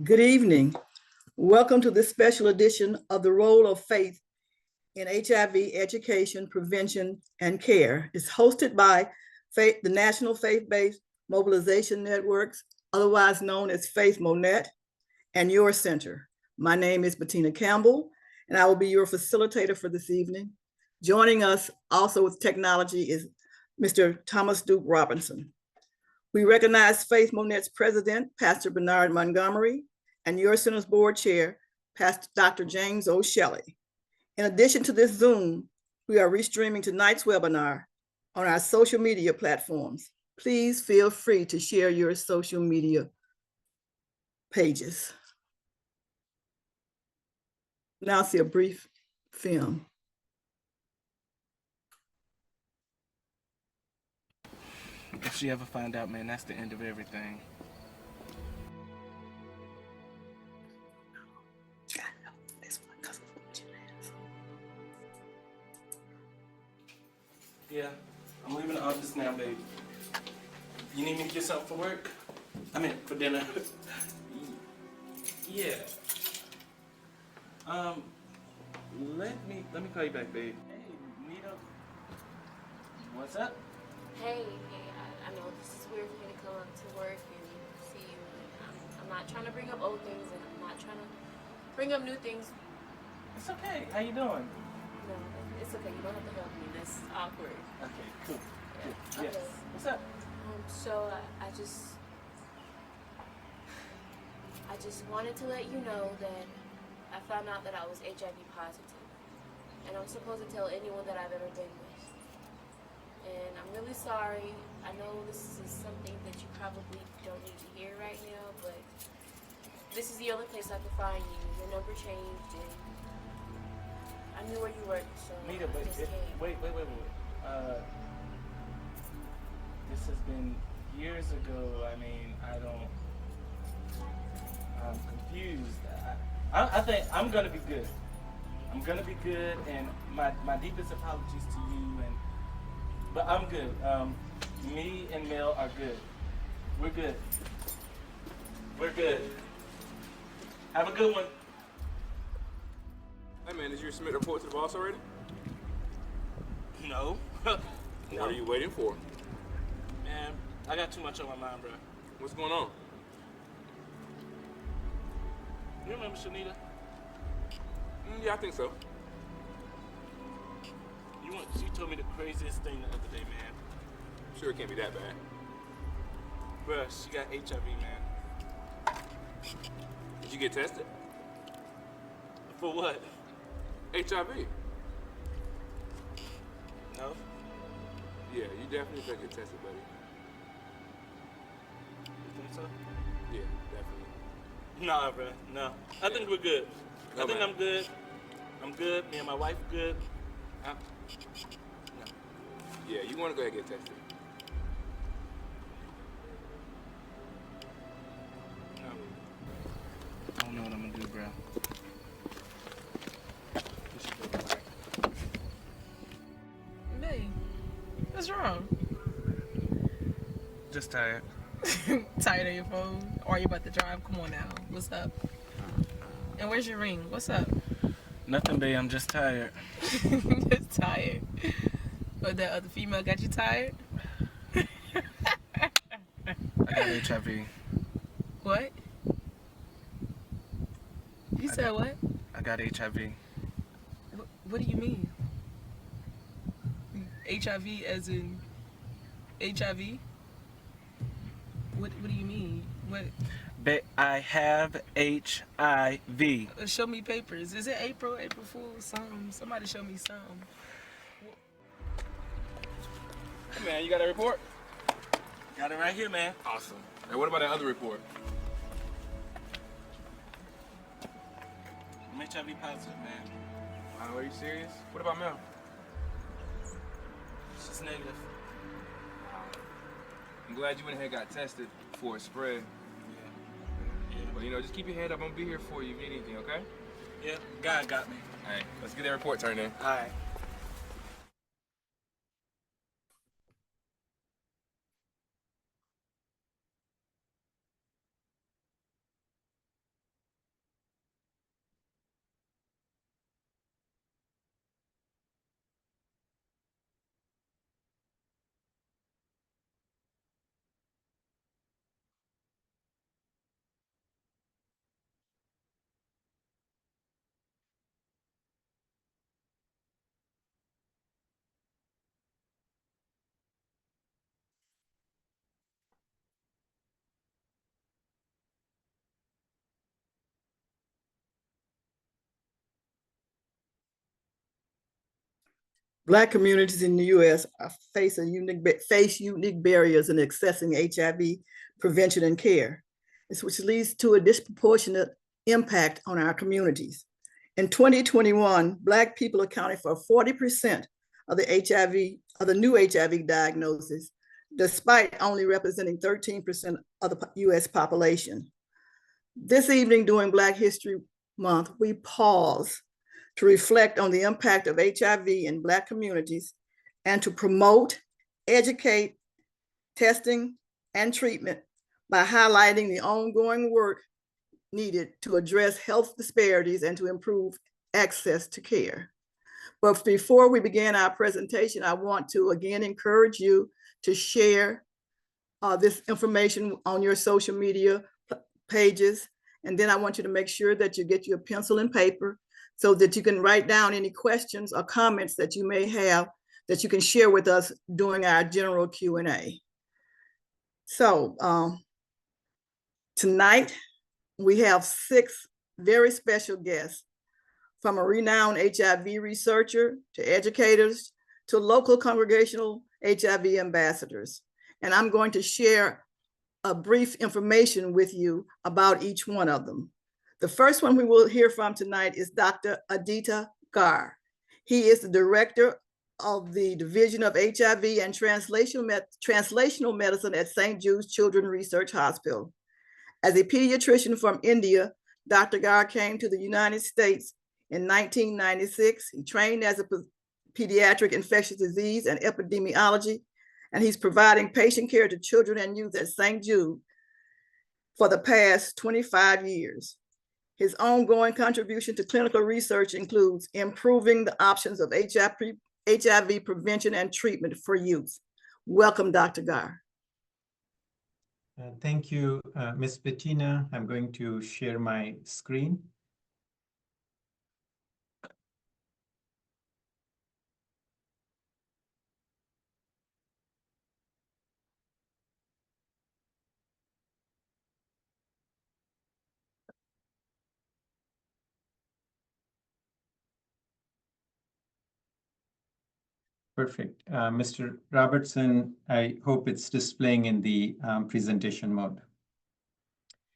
Good evening. Welcome to this special edition of the Role of Faith in HIV Education, Prevention, and Care. It's hosted by the National Faith-Based Mobilization Networks, otherwise known as Faith Monet, and your center. My name is Bettina Campbell, and I will be your facilitator for this evening. Joining us also with technology is Mr. Thomas Duke Robinson. We recognize Faith Monet's president, Pastor Bernard Montgomery, and your center's board chair, Pastor Dr. James O. Shelley. In addition to this Zoom, we are restreaming tonight's webinar on our social media platforms. Please feel free to share your social media pages. Now see a brief film. If she ever find out, man, that's the end of everything. Yeah, I'm leaving the office now, baby. You need me to get something for work? I mean, for dinner. Yeah. Let me call you back, babe. Hey, Nita. What's up? Hey, I know this is weird for me to come up to work and see you. I'm not trying to bring up old things, and I'm not trying to bring up new things. It's okay. How you doing? No, it's okay. You don't have to help me. That's awkward. Okay, cool. Yeah. Yes. Okay. What's up? So I just wanted to let you know that I found out that I was HIV positive, and I'm supposed to tell anyone that I've ever been with. And I'm really sorry. I know this is something that you probably don't need to hear right now, but this is the only place I could find you. Your number changed, and I knew where you worked, so Nita, I just came. wait. This has been years ago. I mean, I'm confused. I think I'm gonna be good. I'm gonna be good, and my deepest apologies to you. But I'm good. Me and Mel are good. We're good. We're good. Have a good one. Hey man, did you submit a report to the boss already? No. What are you waiting for? Man, I got too much on my mind, bro. What's going on? You remember Shanita? Yeah, I think so. She told me the craziest thing the other day, man. I'm sure it can't be that bad. Bruh, she got HIV, man. Did you get tested? For what? HIV. No? Yeah, you definitely gotta get tested, buddy. You think so? Yeah, definitely. Nah, bro. No. I think we're good. No, I think man. I'm good. I'm good. Me and my wife good. No. Yeah, you wanna go ahead and get tested. No. I don't know what I'm gonna do, bro. We should go back. Hey, what's wrong? Just tired. Tired of your phone? Or are you about to drive? Come on now. What's up? And where's your ring? What's up? Nothing, babe. I'm just tired. Just tired. But that other female got you tired? I got HIV. What? You said what? I got HIV. What do you mean? HIV as in HIV? What do you mean? What? I have HIV. Show me papers. Is it April? April Fool's? Somebody show me some. Hey man, you got a report? Got it right here, man. Awesome. Hey, what about that other report? I'm HIV positive, man. Are you serious? What about Mel? She's negative. I'm glad you went ahead and got tested before it spread. Yeah. But you know, just keep your head up. I'm gonna be here for you if you need anything, okay? Yeah. God got me. Hey, let's get that report turned in. All right. Black communities in the U.S. face unique barriers in accessing HIV prevention and care, which leads to a disproportionate impact on our communities. In 2021, Black people accounted for 40% of the new HIV diagnoses, despite only representing 13% of the U.S. population. This evening during Black History Month, we pause to reflect on the impact of HIV in Black communities and to promote, educate, testing, and treatment by highlighting the ongoing work needed to address health disparities and to improve access to care. But before we begin our presentation, I want to again encourage you to share this information on your social media pages. And then I want you to make sure that you get your pencil and paper so that you can write down any questions or comments that you may have that you can share with us during our general Q&A. So tonight, we have 6 very special guests, from a renowned HIV researcher to educators to local congregational HIV ambassadors. And I'm going to share a brief information with you about each one of them. The first one we will hear from tonight is Dr. Aditya Gar. He is the director of the Division of HIV and Translational Medicine at St. Jude's Children's Research Hospital. As a pediatrician from India, Dr. Gar came to the United States in 1996. He trained as a pediatric infectious disease and epidemiology, and he's providing patient care to children and youth at St. Jude for the past 25 years. His ongoing contribution to clinical research includes improving the options of HIV prevention and treatment for youth. Welcome, Dr. Gar. Thank you, Ms. Bettina. I'm going to share my screen. Perfect. Mr. Robertson, I hope it's displaying in the presentation mode.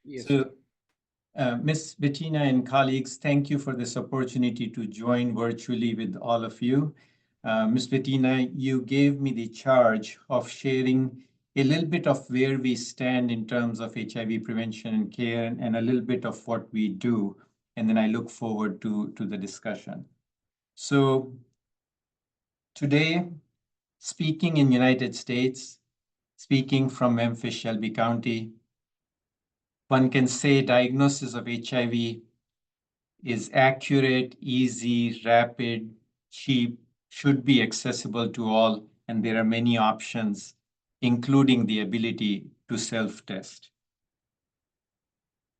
Yes. So, Ms. Bettina and colleagues, thank you for this opportunity to join virtually with all of you. Ms. Bettina, you gave me the charge of sharing a little bit of where we stand in terms of HIV prevention and care and a little bit of what we do. And then I look forward to the discussion. So today, speaking in United States, speaking from Memphis, Shelby County, one can say diagnosis of HIV is accurate, easy, rapid, cheap, should be accessible to all, and there are many options, including the ability to self-test.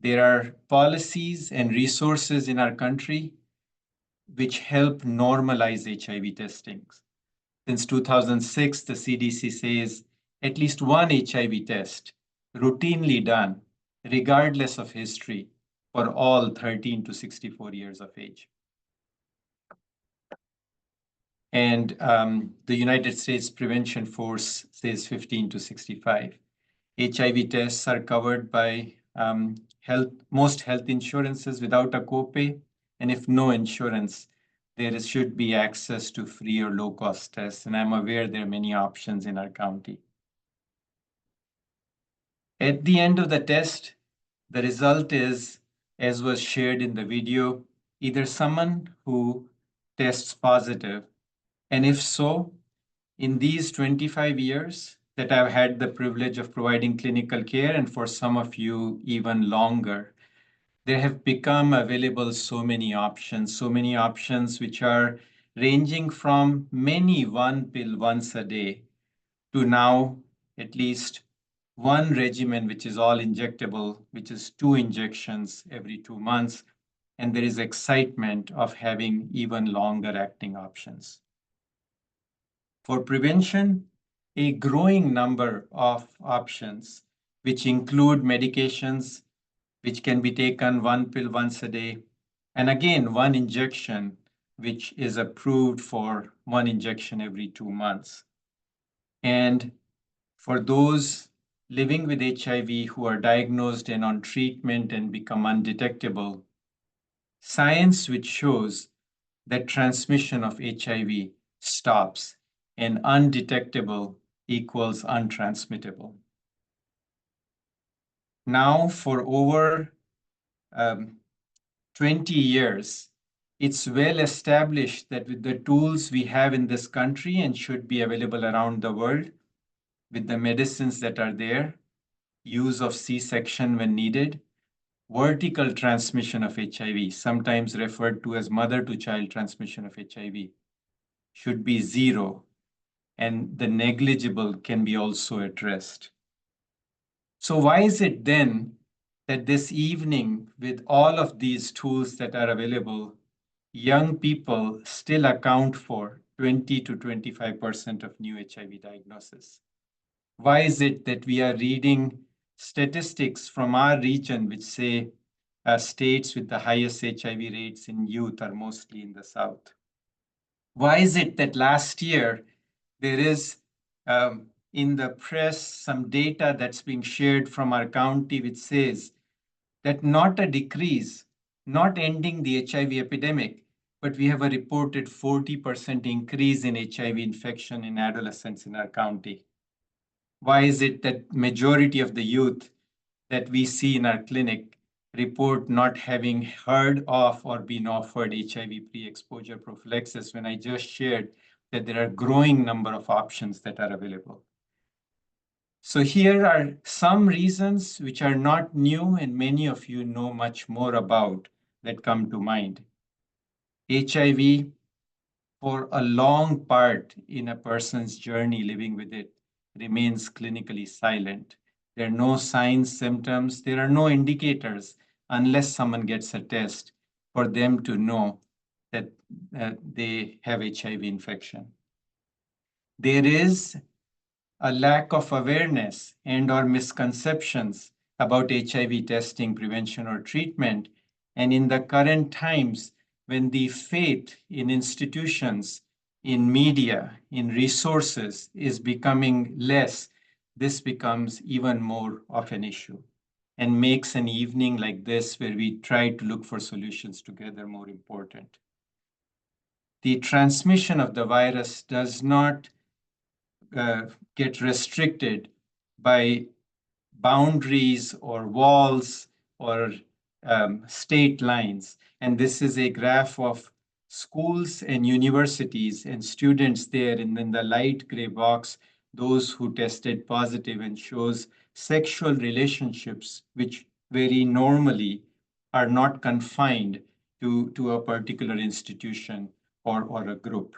There are policies and resources in our country which help normalize HIV testing. Since 2006, the CDC says at least one HIV test routinely done, regardless of history, for all 13 to 64 years of age. And the United States Prevention Force says 15 to 65. HIV tests are covered by most health insurances without a copay. And if no insurance, should be access to free or low-cost tests. And I'm aware there are many options in our county. At the end of the test, the result is, as was shared in the video, either someone who tests positive, and if so, in these 25 years that I've had the privilege of providing clinical care, and for some of you even longer, there have become available so many options which are ranging from many one pill once a day to now at least one regimen, which is all injectable, which is 2 injections every 2 months. And there is excitement of having even longer acting options. For prevention, a growing number of options, which include medications, which can be taken one pill once a day, and again, one injection, which is approved for one injection every 2 months. And for those living with HIV who are diagnosed and on treatment and become undetectable, science which shows that transmission of HIV stops and undetectable equals untransmittable. Now, for over 20 years, it's well established that with the tools we have in this country and should be available around the world, with the medicines that are there, use of C-section when needed, vertical transmission of HIV, sometimes referred to as mother-to-child transmission of HIV, should be zero, and the negligible can be also addressed. So why is it then that this evening, with all of these tools that are available, young people still account for 20 to 25% of new HIV diagnosis? Why is it that we are reading statistics from our region which say states with the highest HIV rates in youth are mostly in the South? Why is it that last year there is in the press some data that's being shared from our county which says that not a decrease, not ending the HIV epidemic, but we have a reported 40% increase in HIV infection in adolescents in our county? Why is it that majority of the youth that we see in our clinic report not having heard of or been offered HIV pre-exposure prophylaxis when I just shared that there are a growing number of options that are available? So here are some reasons which are not new and many of you know much more about that come to mind. HIV, for a long part in a person's journey living with it, remains clinically silent. There are no signs, symptoms, there are no indicators unless someone gets a test for them to know that they have HIV infection. There is a lack of awareness and or misconceptions about HIV testing, prevention, or treatment. And in the current times, when the faith in institutions in media, in resources is becoming less, this becomes even more of an issue and makes an evening like this, where we try to look for solutions together, more important. The transmission of the virus does not get restricted by boundaries or walls or state lines. And this is a graph of schools and universities and students there. And then the light gray box, those who tested positive, and shows sexual relationships, which very normally are not confined to a particular institution or a group.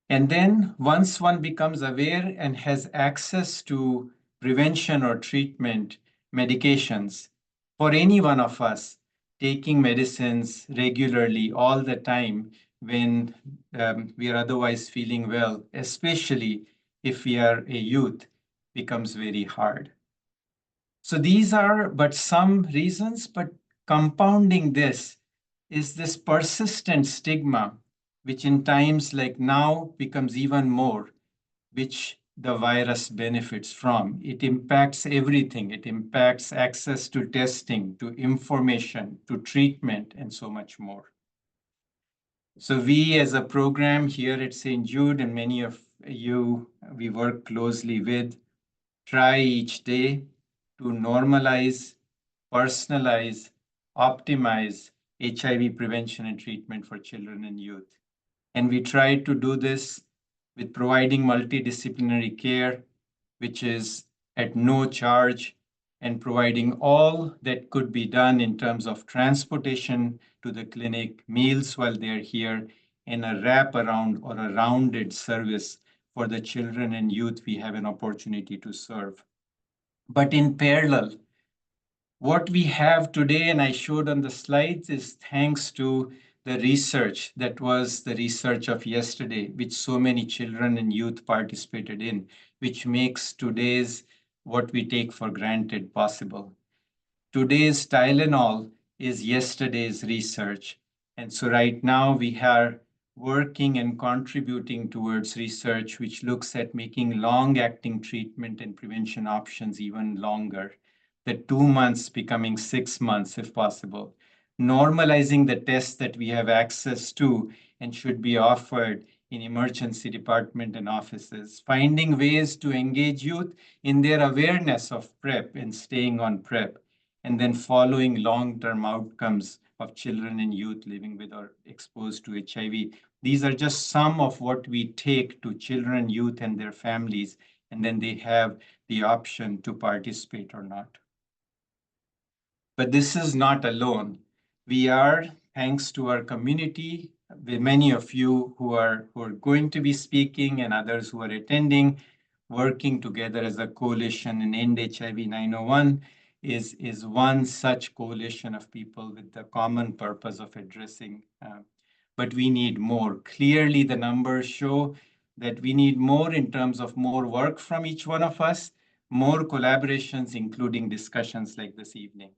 And then once one becomes aware and has access to prevention or treatment medications, for any one of us, taking medicines regularly all the time when we are otherwise feeling well, especially if we are a youth, becomes very hard. So these are but some reasons, but compounding this is this persistent stigma, which in times like now becomes even more, which the virus benefits from. It impacts everything. It impacts access to testing, to information, to treatment, and so much more. So we as a program here at St. Jude, and many of you we work closely with, try each day to normalize, personalize, optimize HIV prevention and treatment for children and youth. And we try to do this with providing multidisciplinary care, which is at no charge, and providing all that could be done in terms of transportation to the clinic, meals while they're here, and a wraparound or a rounded service for the children and youth we have an opportunity to serve. But in parallel, what we have today, and I showed on the slides, is thanks to the research that was the research of yesterday, which so many children and youth participated in, which makes today's what we take for granted possible. Today's Tylenol is yesterday's research. And so right now we are working and contributing towards research which looks at making long-acting treatment and prevention options even longer, the 2 months becoming 6 months if possible, normalizing the tests that we have access to and should be offered in emergency department and offices, finding ways to engage youth in their awareness of PrEP and staying on PrEP, and then following long-term outcomes of children and youth living with or exposed to HIV. These are just some of what we take to children, youth, and their families, and then they have the option to participate or not. But this is not alone. We are, thanks to our community, with many of you who are going to be speaking and others who are attending, working together as a coalition in End HIV 901 is one such coalition of people with the common purpose of addressing. But we need more. Clearly, the numbers show that we need more in terms of more work from each one of us, more collaborations, including discussions like this evening.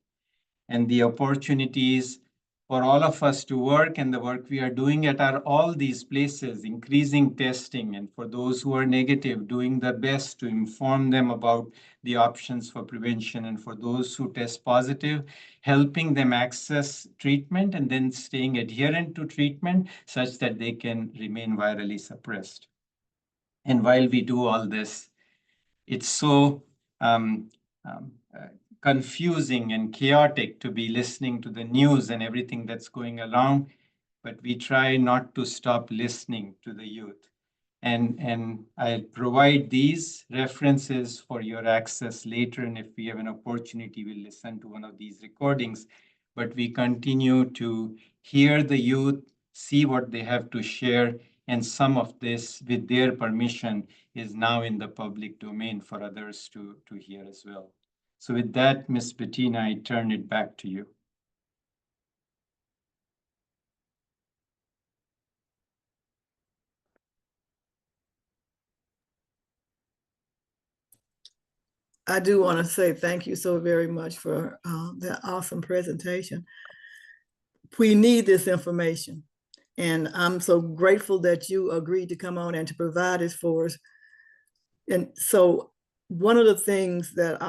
And the opportunities for all of us to work and the work we are doing at all these places, increasing testing, and for those who are negative, doing their best to inform them about the options for prevention, and for those who test positive, helping them access treatment and then staying adherent to treatment such that they can remain virally suppressed. And while we do all this, it's so confusing and chaotic to be listening to the news and everything that's going along, but we try not to stop listening to the youth. And I'll provide these references for your access later, and if we have an opportunity, we'll listen to one of these recordings. But we continue to hear the youth, see what they have to share, and some of this, with their permission, is now in the public domain for others to hear as well. So with that, Ms. Bettina, I turn it back to you. I do want to say thank you so very much for that awesome presentation. We need this information. And I'm so grateful that you agreed to come on and to provide this for us. And so one of the things that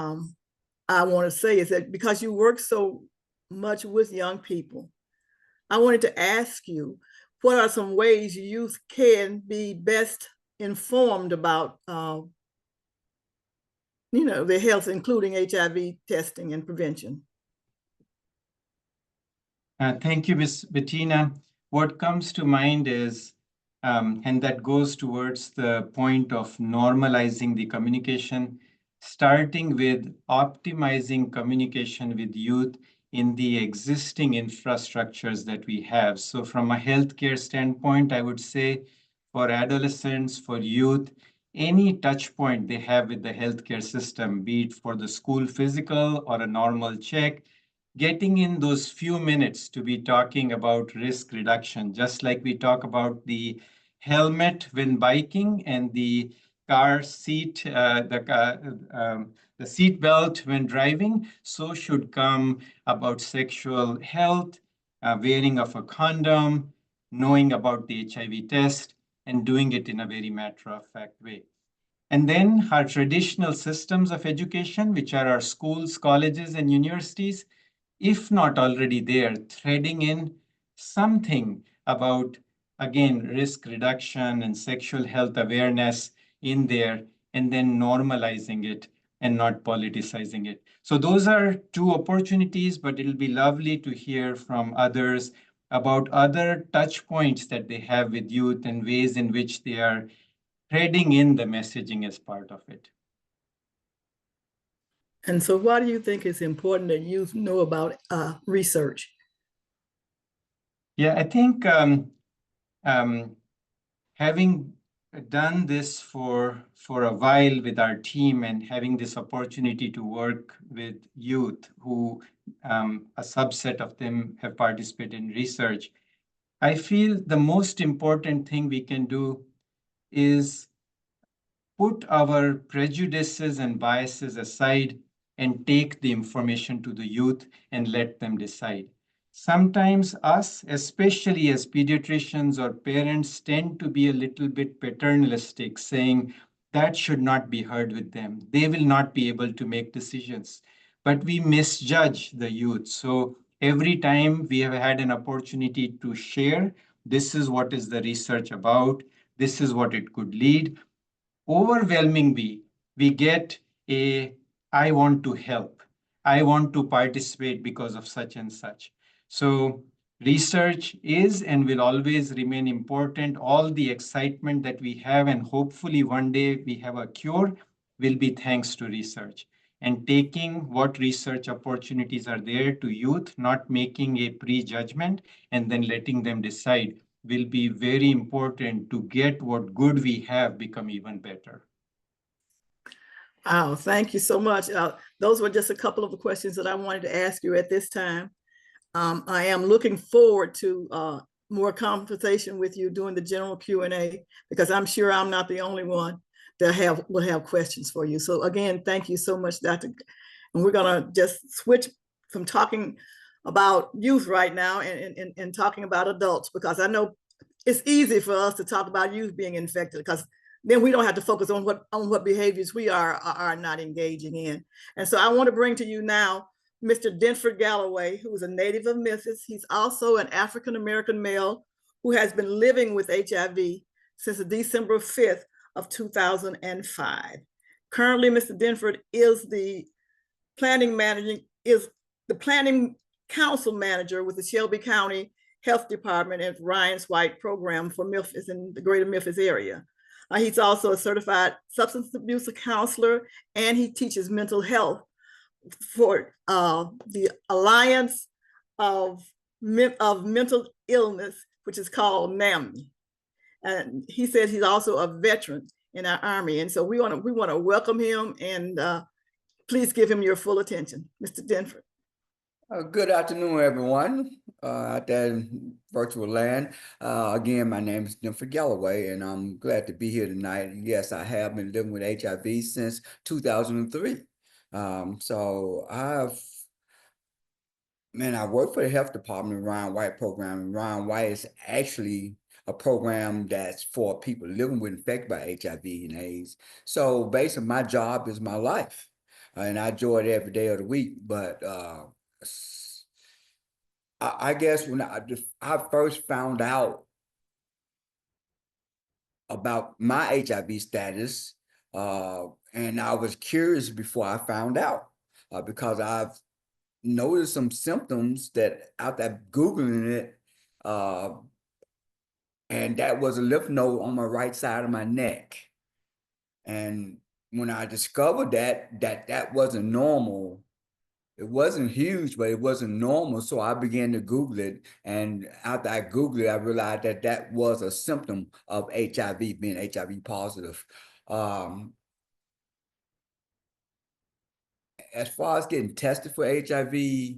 I want to say is that because you work so much with young people, I wanted to ask you, what are some ways youth can be best informed about, their health, including HIV testing and prevention? Thank you, Ms. Bettina. What comes to mind is, and that goes towards the point of normalizing the communication, starting with optimizing communication with youth in the existing infrastructures that we have. So from a healthcare standpoint, I would say for adolescents, for youth, any touch point they have with the healthcare system, be it for the school physical or a normal check, getting in those few minutes to be talking about risk reduction, just like we talk about the helmet when biking and the car seat, the seat belt when driving, so should come about sexual health, wearing of a condom, knowing about the HIV test, and doing it in a very matter-of-fact way. And then our traditional systems of education, which are our schools, colleges, and universities, if not already there, threading in something about, again, risk reduction and sexual health awareness in there, and then normalizing it and not politicizing it. So those are two opportunities, but it'll be lovely to hear from others about other touch points that they have with youth and ways in which they are threading in the messaging as part of it. And so why do you think it's important that youth know about research? Yeah, I think having done this for a while with our team and having this opportunity to work with youth who a subset of them have participated in research, I feel the most important thing we can do is put our prejudices and biases aside and take the information to the youth and let them decide. Sometimes us, especially as pediatricians or parents, tend to be a little bit paternalistic, saying that should not be heard with them. They will not be able to make decisions. But we misjudge the youth. So every time we have had an opportunity to share, this is what is the research about, this is what it could lead, overwhelmingly, we get a, I want to help. I want to participate because of such and such. So research is and will always remain important. All the excitement that we have, and hopefully one day we have a cure, will be thanks to research. And taking what research opportunities are there to youth, not making a prejudgment, and then letting them decide will be very important to get what good we have become even better. Wow, thank you so much. Those were just a couple of the questions that I wanted to ask you at this time. I am looking forward to more conversation with you during the general Q&A, because I'm sure I'm not the only one that will have questions for you. So again, thank you so much, Dr. And we're gonna just switch from talking about youth right now and talking about adults, because I know it's easy for us to talk about youth being infected, because then we don't have to focus on what behaviors we are not engaging in. And so I want to bring to you now Mr. Denford Galloway, who is a native of Memphis. He's also an African-American male who has been living with HIV since December 5th of 2005. Currently, Mr. Denford is the planning council manager with the Shelby County Health Department and Ryan's White program for Memphis and the greater Memphis area. He's also a certified substance abuse counselor, and he teaches mental health for the Alliance of Mental Illness, which is called NAMI. And he says he's also a veteran in our Army. And so we want to welcome him, and please give him your full attention. Mr. Denford. Good afternoon, everyone out there in virtual land. Again, my name is Denford Galloway, and I'm glad to be here tonight. Yes, I have been living with HIV since 2003. So I've Man, I work for the health department, Ryan White program, and Ryan White is actually a program that's for people living with infected by HIV and AIDS. So basically, my job is my life, and I enjoy it every day of the week. But I guess when I first found out about my HIV status, and I was curious before I found out, because I've noticed some symptoms that after Googling it, uh, and that was a lymph node on my right side of my neck. And when I discovered that wasn't normal, it wasn't huge, but it wasn't normal. So I began to Google it. And after I Googled it, I realized that that was a symptom of HIV, being HIV positive. Um, as far as getting tested for HIV,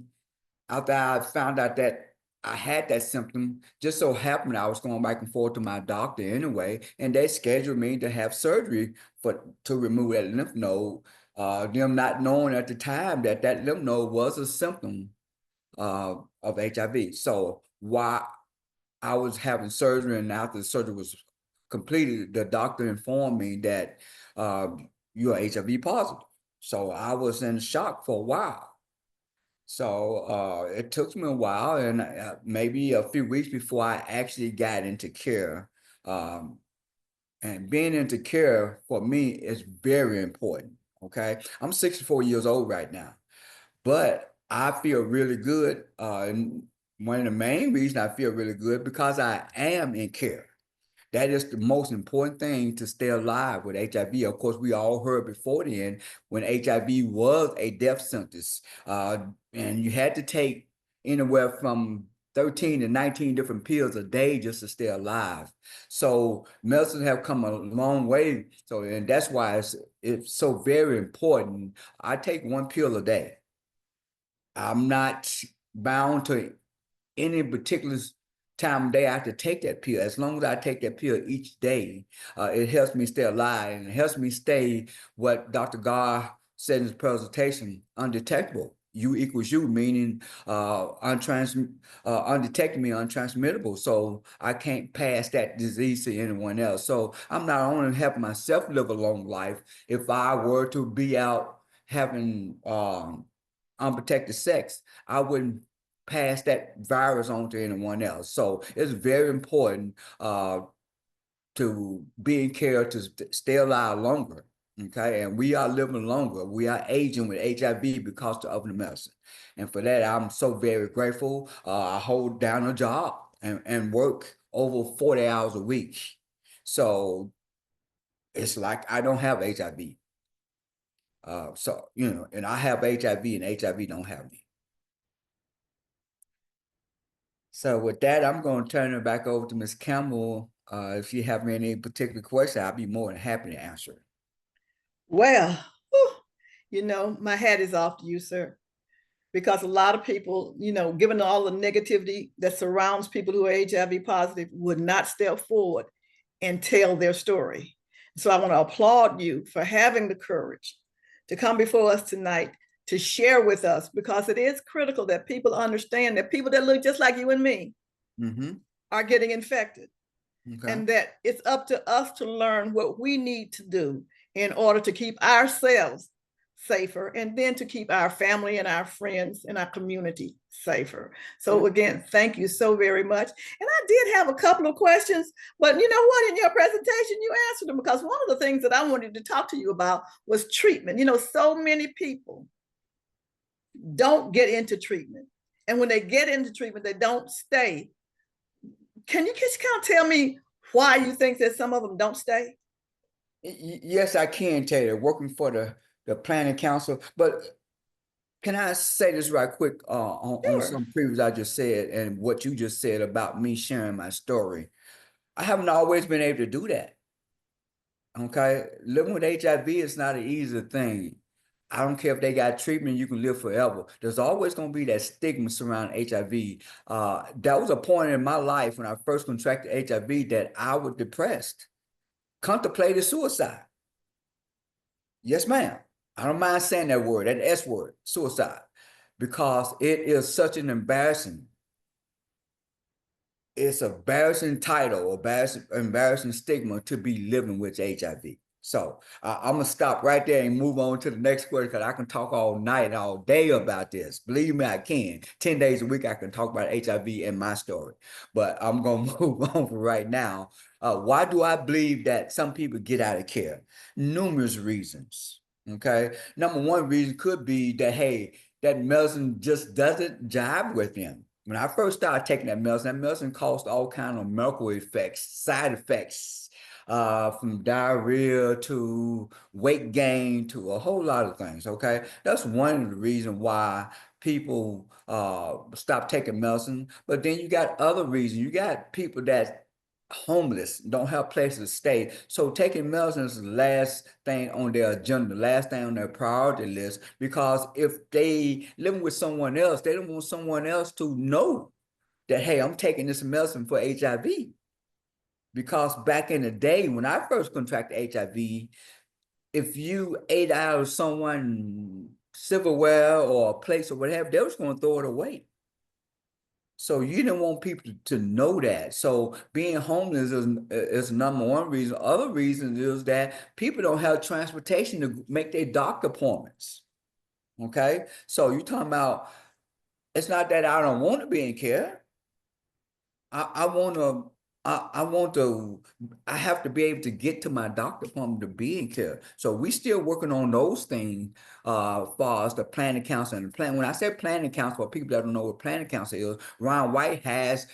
after I found out that I had that symptom, just so happened I was going back and forth to my doctor anyway, and they scheduled me to have surgery to remove that lymph node. Them not knowing at the time that that lymph node was a symptom of HIV. So while I was having surgery, and after the surgery was completed, the doctor informed me that you are HIV positive. So I was in shock for a while. So it took me a while, and maybe a few weeks before I actually got into care. Um, and being into care for me is very important. Okay, I'm 64 years old right now, but I feel really good. And one of the main reasons I feel really good because I am in care. That is the most important thing to stay alive with HIV. Of course, we all heard before then when HIV was a death sentence, and you had to take anywhere from 13 to 19 different pills a day just to stay alive. So medicine have come a long way. So, and that's why it's so very important. I take one pill a day. I'm not bound to any particular time of day I have to take that pill. As long as I take that pill each day, it helps me stay alive and it helps me stay what Dr. Gar said in his presentation, undetectable. U equals U, meaning undetected means untransmittable. So I can't pass that disease to anyone else. So I'm not only helping myself live a long life, if I were to be out having unprotected sex, I wouldn't pass that virus on to anyone else. So it's very important to be in care to stay alive longer. Okay, and we are living longer. We are aging with HIV because of the medicine, and for that I'm so very grateful. I hold down a job and work over 40 hours a week, so it's like I don't have HIV. So and I have HIV, and HIV don't have me. So with that, I'm going to turn it back over to Ms. Campbell. If you have any particular question, I'll be more than happy to answer it. Well, my hat is off to you, sir, because a lot of people, given all the negativity that surrounds people who are HIV positive, would not step forward and tell their story. So I want to applaud you for having the courage to come before us tonight to share with us, because it is critical that people understand that people that look just like you and me are getting infected. Okay. And that it's up to us to learn what we need to do in order to keep ourselves safer, and then to keep our family and our friends and our community safer. So again, thank you so very much. And I did have a couple of questions, but you know what? In your presentation, you answered them, because one of the things that I wanted to talk to you about was treatment. So many people don't get into treatment. And when they get into treatment, they don't stay. Can you just kind of tell me why you think that some of them don't stay? Yes, I can tell you, working for the planning council, but can I say this right quick on Sure. some previous I just said and what you just said about me sharing my story? I haven't always been able to do that. Okay, living with HIV is not an easy thing. I don't care if they got treatment, you can live forever. There's always going to be that stigma surrounding HIV. That was a point in my life when I first contracted HIV that I was depressed, contemplated suicide. Yes, ma'am. I don't mind saying that word, that S word, suicide. because it is such an it's an embarrassing title, embarrassing stigma to be living with HIV. So I'm gonna stop right there and move on to the next question because I can talk all night, all day about this. Believe me, I can. 10 days a week, I can talk about HIV and my story. But I'm gonna move on for right now. Why do I believe that some people get out of care? Numerous reasons. Okay. Number one reason could be that, hey, that medicine just doesn't jive with them. When I first started taking that medicine caused all kind of medical effects, side effects, from diarrhea to weight gain to a whole lot of things. Okay, that's one of the reasons why people stop taking medicine. But then you got other reasons. You got people that homeless, don't have places to stay. So taking medicine is the last thing on their agenda, the last thing on their priority list, because if they living with someone else, they don't want someone else to know that, hey, I'm taking this medicine for HIV. Because back in the day, when I first contracted HIV, if you ate out of someone silverware or a place or whatever, they was going to throw it away. So you didn't want people to know that. So being homeless is number one reason. Other reasons is that people don't have transportation to make their doctor appointments. Okay. So you're talking about, it's not that I don't want to be in care. I want to, I want to, I have to be able to get to my doctor appointment to be in care. So we still working on those things, as far as the planning council and the plan. When I say planning council, for people that don't know what planning council is, Ron White has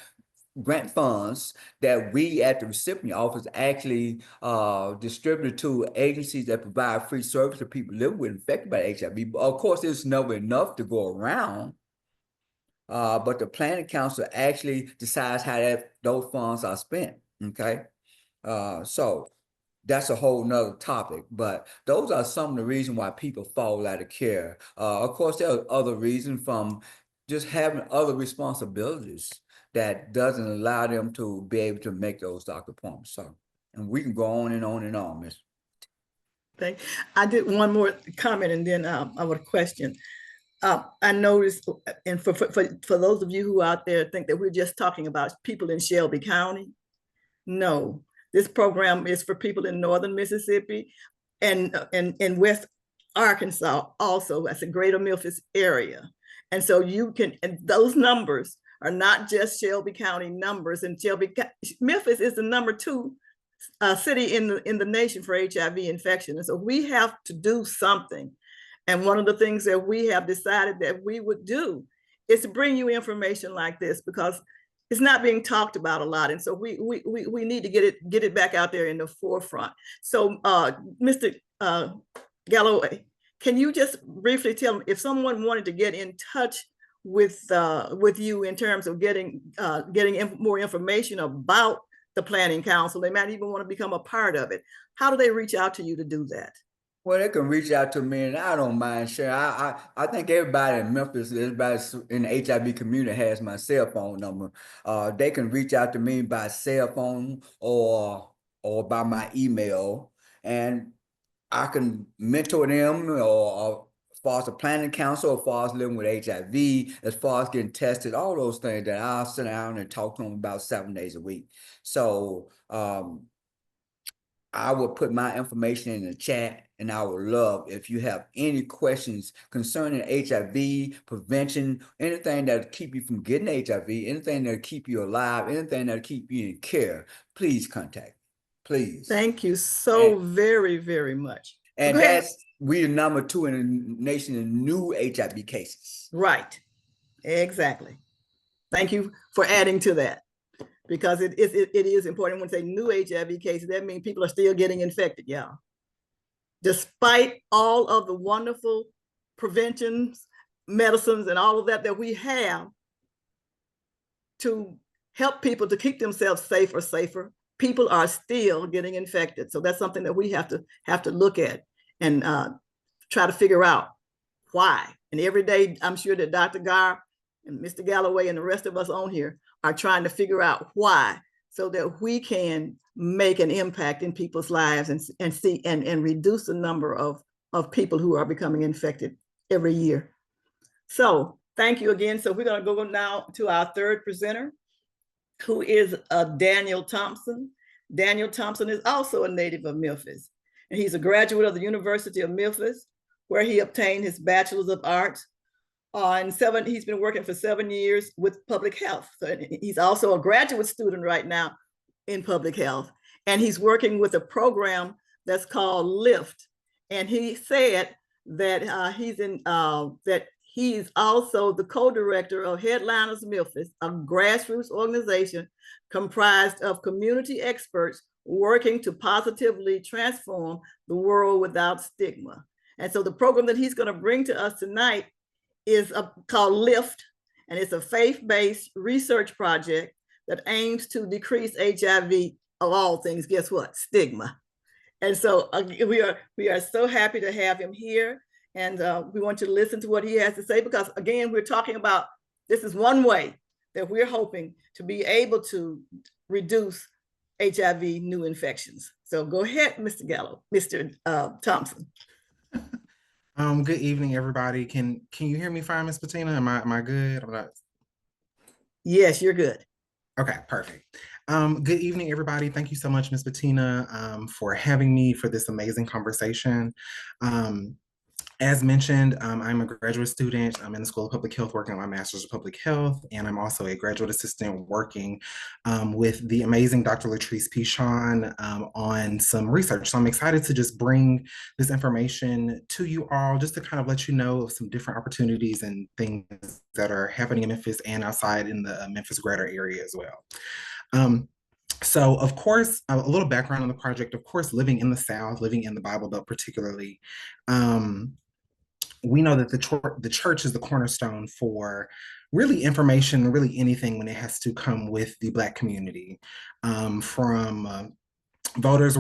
grant funds that we at the recipient office actually distribute to agencies that provide free service to people living with infected by HIV. But of course, it's never enough to go around. But the planning council actually decides how those funds are spent. Okay. So that's a whole nother topic, but those are some of the reasons why people fall out of care. Of course, there are other reasons from just having other responsibilities that doesn't allow them to be able to make those doctor appointments. So, and we can go on and on and on, Miss. I did one more comment and then I would question. I noticed, and for those of you who out there think that we're just talking about people in Shelby County, no, this program is for people in northern Mississippi and in West Arkansas also. That's a greater Memphis area. And so you can, and those numbers are not just Shelby County numbers, and Memphis is the #2 city in the nation for HIV infection. And so we have to do something. And one of the things that we have decided that we would do is to bring you information like this, because it's not being talked about a lot. And so we need to get it back out there in the forefront. So Mr. Galloway, can you just briefly tell me if someone wanted to get in touch with you in terms of getting more information about the Planning Council, they might even want to become a part of it. How do they reach out to you to do that? Well, they can reach out to me, and I don't mind sharing. I think everybody in Memphis, everybody in the HIV community has my cell phone number. They can reach out to me by cell phone or by my email, and I can mentor them, or as far as the planning council, as far as living with HIV, as far as getting tested, all those things that I'll sit down and talk to them about 7 days a week. So I will put my information in the chat, and I would love if you have any questions concerning HIV prevention, anything that'll keep you from getting HIV, anything that'll keep you alive, anything that'll keep you in care, please contact me, please. Thank you so very, very much. And that's, we're #2 in the nation in new HIV cases. Right, exactly. Thank you for adding to that, because it is important. When we say new HIV cases, that means people are still getting infected, y'all. Despite all of the wonderful preventions, medicines, and all of that we have to help people to keep themselves safer, people are still getting infected. So that's something that we have to look at and try to figure out why. And every day, I'm sure that Dr. Gar and Mr. Galloway and the rest of us on here are trying to figure out why, so that we can make an impact in people's lives and see and reduce the number of people who are becoming infected every year. So thank you again. So we're going to go now to our third presenter, who is Daniel Thompson. Daniel Thompson is also a native of Memphis, and he's a graduate of the University of Memphis, where he obtained his Bachelor's of Arts. He's been working for 7 years with public health. So he's also a graduate student right now in public health, and he's working with a program that's called LIFT. And he said that he's also the co-director of Headliners Memphis, a grassroots organization comprised of community experts working to positively transform the world without stigma. And so the program that he's going to bring to us tonight is called LIFT, and it's a faith-based research project that aims to decrease HIV, of all things, guess what? Stigma. And so we are so happy to have him here, and we want you to listen to what he has to say, because again, we're talking about, this is one way that we're hoping to be able to reduce HIV new infections. So go ahead, Mr. Thompson. Good evening, everybody. Can you hear me fine, Miss Bettina? Am I good? I'm not... Yes, you're good. Okay, perfect. Good evening, everybody. Thank you so much, Miss Bettina, for having me for this amazing conversation. As mentioned, I'm a graduate student. I'm in the School of Public Health working on my Master's of Public Health, and I'm also a graduate assistant working with the amazing Dr. Latrice Pichon on some research. So I'm excited to just bring this information to you all, just to kind of let you know of some different opportunities and things that are happening in Memphis and outside in the Memphis greater area as well. So of course, a little background on the project, of course, living in the South, living in the Bible Belt particularly, we know that the church is the cornerstone for really information, really anything when it has to come with the Black community, from voters'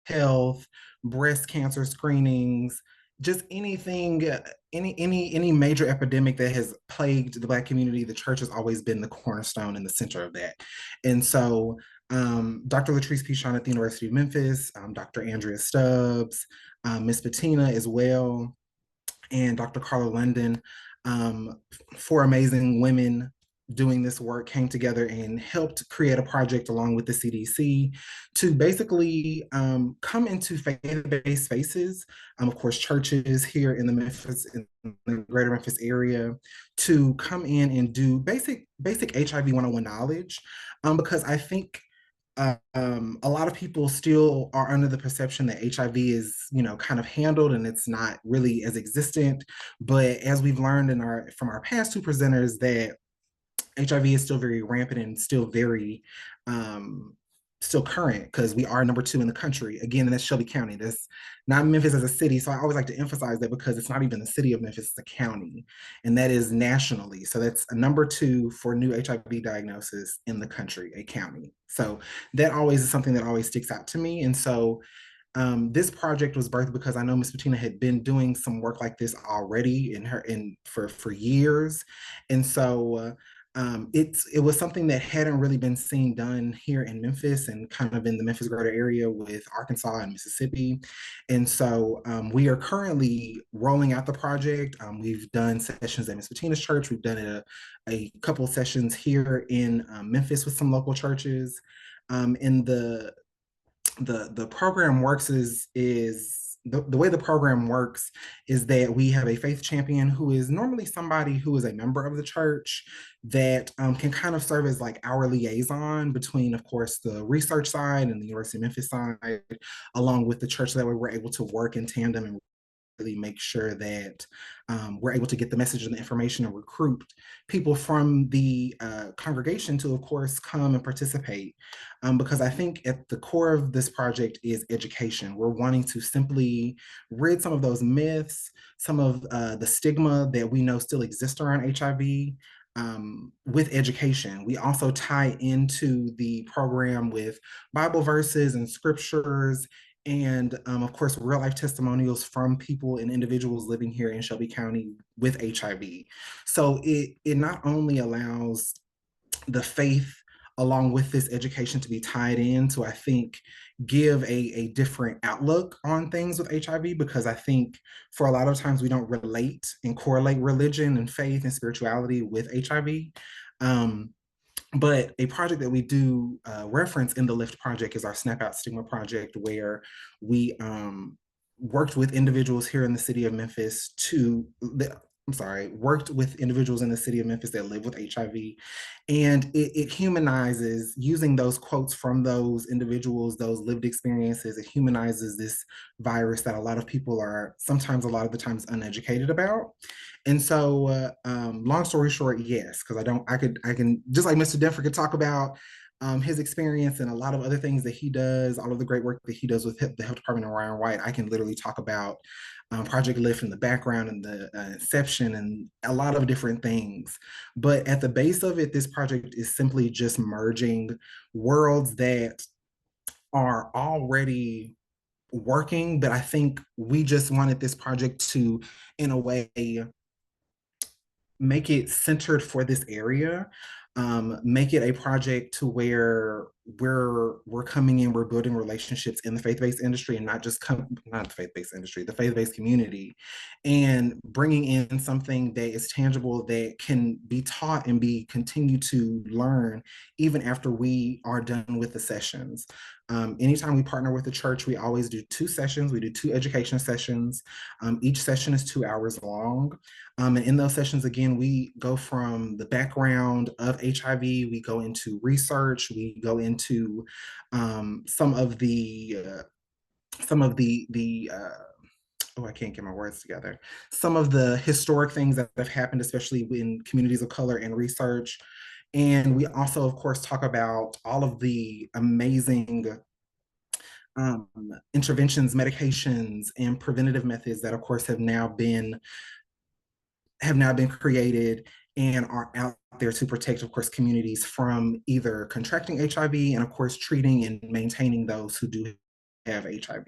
health, breast cancer screenings, just anything, any major epidemic that has plagued the Black community. The church has always been the cornerstone and the center of that. And so Dr. Latrice Pichon at the University of Memphis, Dr. Andrea Stubbs, Miss Bettina as well, and Dr. Carla London, four amazing women doing this work, came together and helped create a project along with the CDC to basically come into faith-based spaces, of course, churches here in the greater Memphis area, to come in and do basic HIV 101 knowledge, because I think a lot of people still are under the perception that HIV is, kind of handled and it's not really as existent. But as we've learned from our past two presenters, that HIV is still very rampant and still very still current, because we are number 2 in the country. Again, and that's Shelby County. That's not Memphis as a city. So I always like to emphasize that, because it's not even the city of Memphis, it's a county. And that is nationally. So that's a number 2 for new HIV diagnosis in the country, a county. So that always is something that always sticks out to me. And so this project was birthed because I know Miss Bettina had been doing some work like this already for years. And so it was something that hadn't really been seen done here in Memphis and kind of in the Memphis greater area with Arkansas and Mississippi. And so we are currently rolling out the project. We've done sessions at Miss Bettina's church. We've done a couple of sessions here in Memphis with some local churches. And the program works is the way the program works is that we have a faith champion who is normally somebody who is a member of the church that can kind of serve as like our liaison between, of course, the research side and the University of Memphis side, along with the church. That way we're able to work in tandem and really make sure that we're able to get the message and the information and recruit people from the congregation to, of course, come and participate. Because I think at the core of this project is education. We're wanting to simply rid some of those myths, some of the stigma that we know still exists around HIV, with education. We also tie into the program with Bible verses and scriptures, and of course, real life testimonials from people and individuals living here in Shelby County with HIV. So it not only allows the faith along with this education to be tied in to, I think, give a different outlook on things with HIV, because I think for a lot of times we don't relate and correlate religion and faith and spirituality with HIV. But a project that we do reference in the LIFT project is our Snap Out Stigma project, where we worked with individuals here in the city of Memphis worked with individuals in the city of Memphis that live with HIV. And it humanizes, using those quotes from those individuals, those lived experiences, it humanizes this virus that a lot of people are sometimes, a lot of the times, uneducated about. And so, long story short, yes, because I can, just like Mr. Denford could talk about his experience and a lot of other things that he does, all of the great work that he does with the health department of Ryan White. I can literally talk about Project Lift and the background and the inception and a lot of different things. But at the base of it, this project is simply just merging worlds that are already working, but I think we just wanted this project to, in a way, make it centered for this area, make it a project to where we're coming in, we're building relationships in the faith-based industry, and not the faith-based industry, the faith-based community, and bringing in something that is tangible, that can be taught and be continued to learn even after we are done with the sessions. Anytime we partner with the church, we always do 2 sessions. We do 2 education sessions. Each session is 2 hours long. And in those sessions, again, we go from the background of HIV, we go into research, we go into some of the I can't get my words together. Some of the historic things that have happened, especially in communities of color and research. And we also, of course, talk about all of the amazing interventions, medications, and preventative methods that, of course, have now been created and are out there to protect, of course, communities from either contracting HIV and, of course, treating and maintaining those who do have HIV.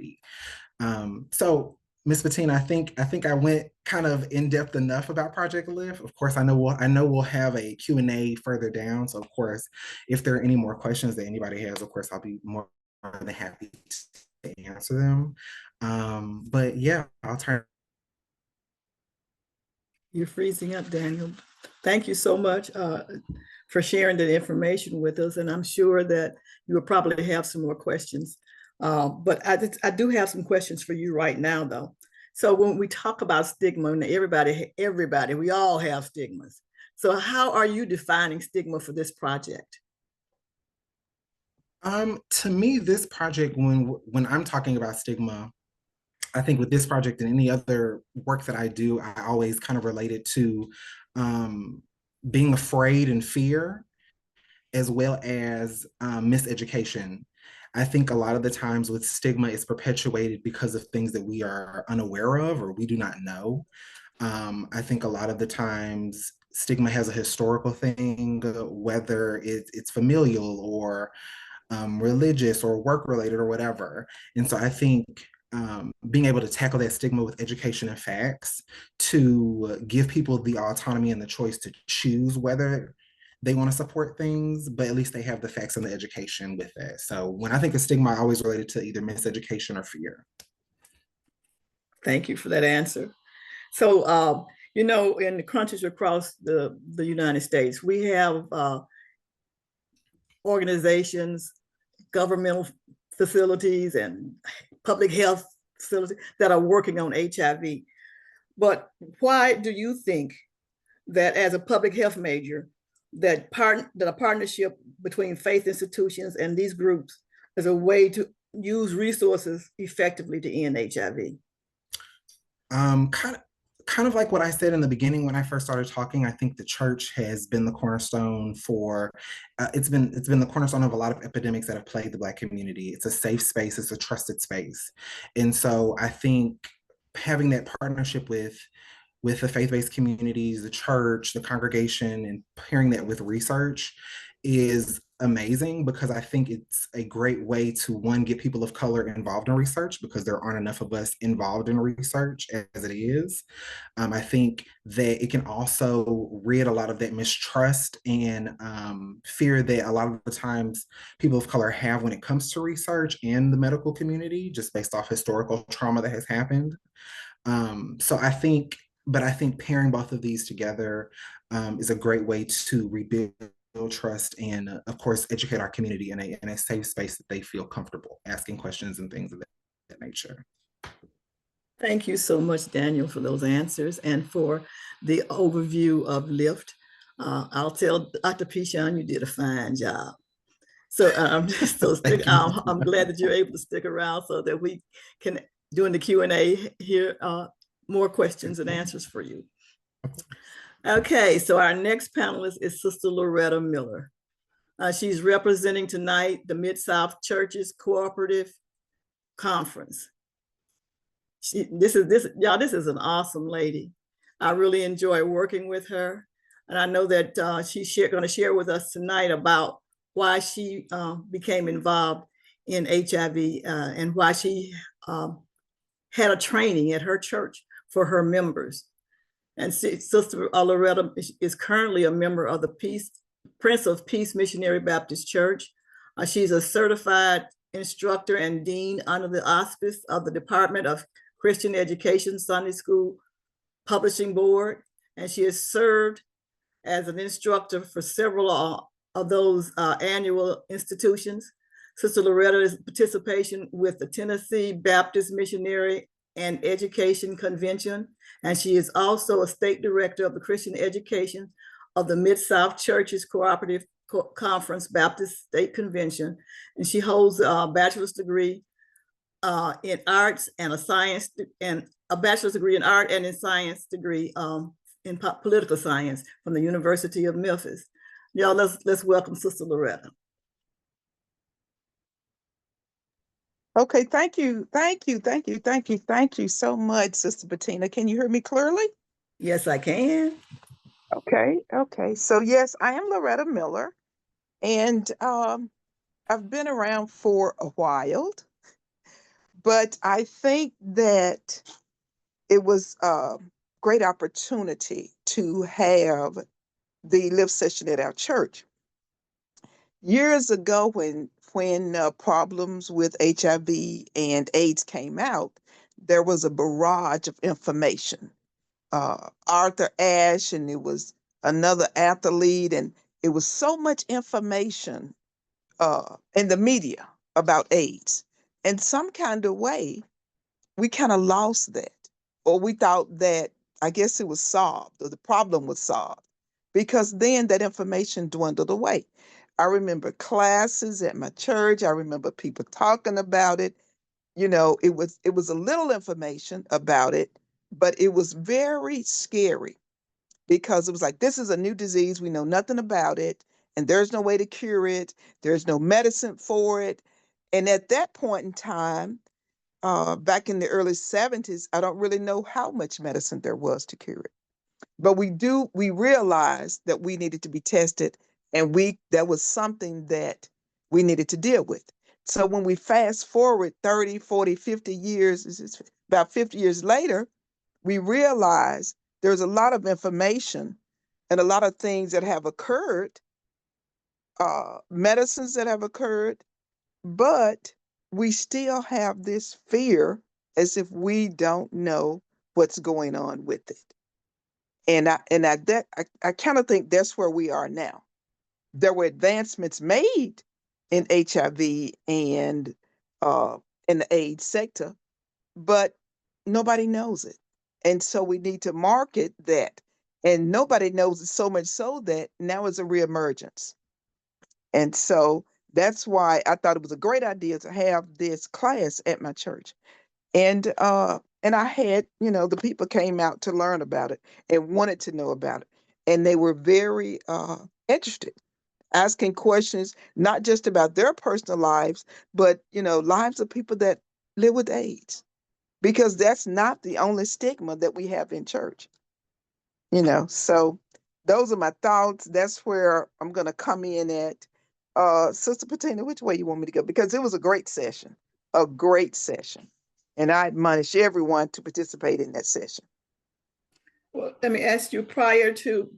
So, Ms. Bettina, I think I went kind of in depth enough about Project Lift. Of course, I know we'll have a Q&A further down. So, of course, if there are any more questions that anybody has, of course, I'll be more than happy to answer them. But yeah, I'll turn. You're freezing up, Daniel. Thank you so much for sharing that information with us. And I'm sure that you will probably have some more questions. But I do have some questions for you right now, though. So when we talk about stigma, and everybody, we all have stigmas. So how are you defining stigma for this project? To me, this project, when I'm talking about stigma, I think with this project and any other work that I do, I always kind of relate it to being afraid and fear, as well as miseducation. I think a lot of the times with stigma, it's perpetuated because of things that we are unaware of or we do not know. I think a lot of the times stigma has a historical thing, whether it's familial or religious or work related or whatever. And so I think being able to tackle that stigma with education and facts to give people the autonomy and the choice to choose whether they want to support things, but at least they have the facts and the education with that. So when I think of stigma, I always relate it to either miseducation or fear. Thank you for that answer. So, in the countries across the United States, we have organizations, governmental facilities, and public health facilities that are working on HIV. But why do you think that as a public health major, that a partnership between faith institutions and these groups is a way to use resources effectively to end HIV? Kind of like what I said in the beginning when I first started talking. I think the church has been the cornerstone for it's been the cornerstone of a lot of epidemics that have plagued the Black community. It's a safe space, it's a trusted space. And so I think having that partnership with the faith-based communities, the church, the congregation, and pairing that with research is amazing because I think it's a great way to, one, get people of color involved in research because there aren't enough of us involved in research as it is. I think that it can also rid a lot of that mistrust and fear that a lot of the times people of color have when it comes to research in the medical community, just based off historical trauma that has happened. So I think, but I think pairing both of these together is a great way to rebuild trust and, of course, educate our community in a safe space that they feel comfortable asking questions and things of that nature. Thank you so much, Daniel, for those answers and for the overview of LIFT. I'll tell Dr. Pichon you did a fine job. So I'm just I'm glad that you're able to stick around so that we can, during the Q&A, hear more questions and answers for you. Okay, so our next panelist is Sister Loretta Miller. She's representing tonight the Mid-South Churches Cooperative Conference. This is an awesome lady. I really enjoy working with her. And I know that she's going to share with us tonight about why she became involved in HIV and why she had a training at her church for her members. And Sister Loretta is currently a member of the Prince of Peace Missionary Baptist Church. She's a certified instructor and dean under the auspice of the Department of Christian Education Sunday School Publishing Board. And she has served as an instructor for several of those annual institutions. Sister Loretta's participation with the Tennessee Baptist Missionary and Education Convention, and she is also a state director of the Christian Education of the Mid-South Churches Cooperative Conference Baptist State Convention, and she holds a bachelor's degree in arts and a bachelor's degree in art and in science degree in political science from the University of Memphis. Y'all, let's welcome Sister Loretta. Okay, thank you so much, Sister Bettina. Can you hear me clearly? Yes, I can. Okay. So yes, I am Loretta Miller, and I've been around for a while, but I think that it was a great opportunity to have the live session at our church. Years ago, when problems with HIV and AIDS came out, there was a barrage of information. Arthur Ashe, and it was another athlete, and it was so much information in the media about AIDS. In some kind of way, we kind of lost that, or we thought that, I guess it was solved, or the problem was solved, because then that information dwindled away. I remember classes at my church. I remember people talking about it. You know, it was a little information about it, but it was very scary because it was like, this is a new disease. We know nothing about it, and there's no way to cure it. There's no medicine for it. And at that point in time, back in the early 70s, I don't really know how much medicine there was to cure it. But we realized that we needed to be tested, and that was something that we needed to deal with. So when we fast forward 30, 40, 50 years, about 50 years later, we realize there's a lot of information and a lot of things that have occurred, medicines that have occurred, but we still have this fear as if we don't know what's going on with it. And I kind of think that's where we are now. There were advancements made in HIV and in the AIDS sector, but nobody knows it. And so we need to market that. And nobody knows it, so much so that now it's a reemergence. And so that's why I thought it was a great idea to have this class at my church. And I had, the people came out to learn about it and wanted to know about it. And they were very interested, asking questions, not just about their personal lives, but, lives of people that live with AIDS, because that's not the only stigma that we have in church. So those are my thoughts. That's where I'm going to come in at. Sister Patina, which way you want me to go? Because it was a great session, a great session. And I admonish everyone to participate in that session. Well, let me ask you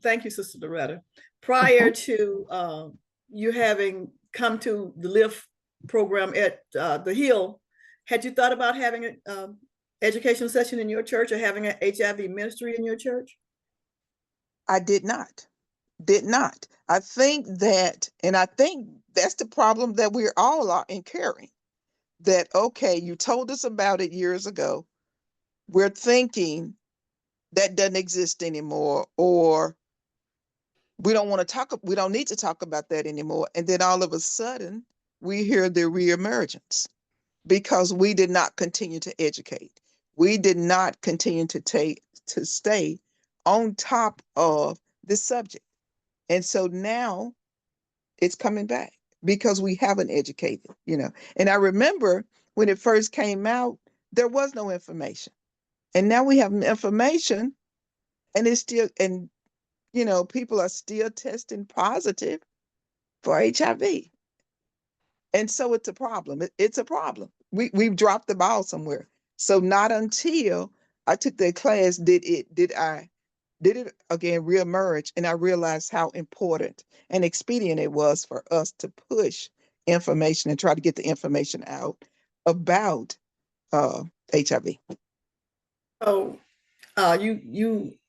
thank you, Sister Loretta, prior to you having come to the LIFT program at the Hill, had you thought about having an educational session in your church or having an HIV ministry in your church? I did not. I think that, and I think that's the problem that we're all are incurring. That, okay, you told us about it years ago. We're thinking that doesn't exist anymore, or we don't need to talk about that anymore. And then all of a sudden, we hear the reemergence because we did not continue to educate. We did not continue to stay on top of this subject. And so now it's coming back because we haven't educated, And I remember when it first came out, there was no information. And now we have information, and people are still testing positive for HIV. And so it's a problem. It's a problem. We've dropped the ball somewhere. So not until I took that class did it again reemerge, and I realized how important and expedient it was for us to push information and try to get the information out about HIV. So you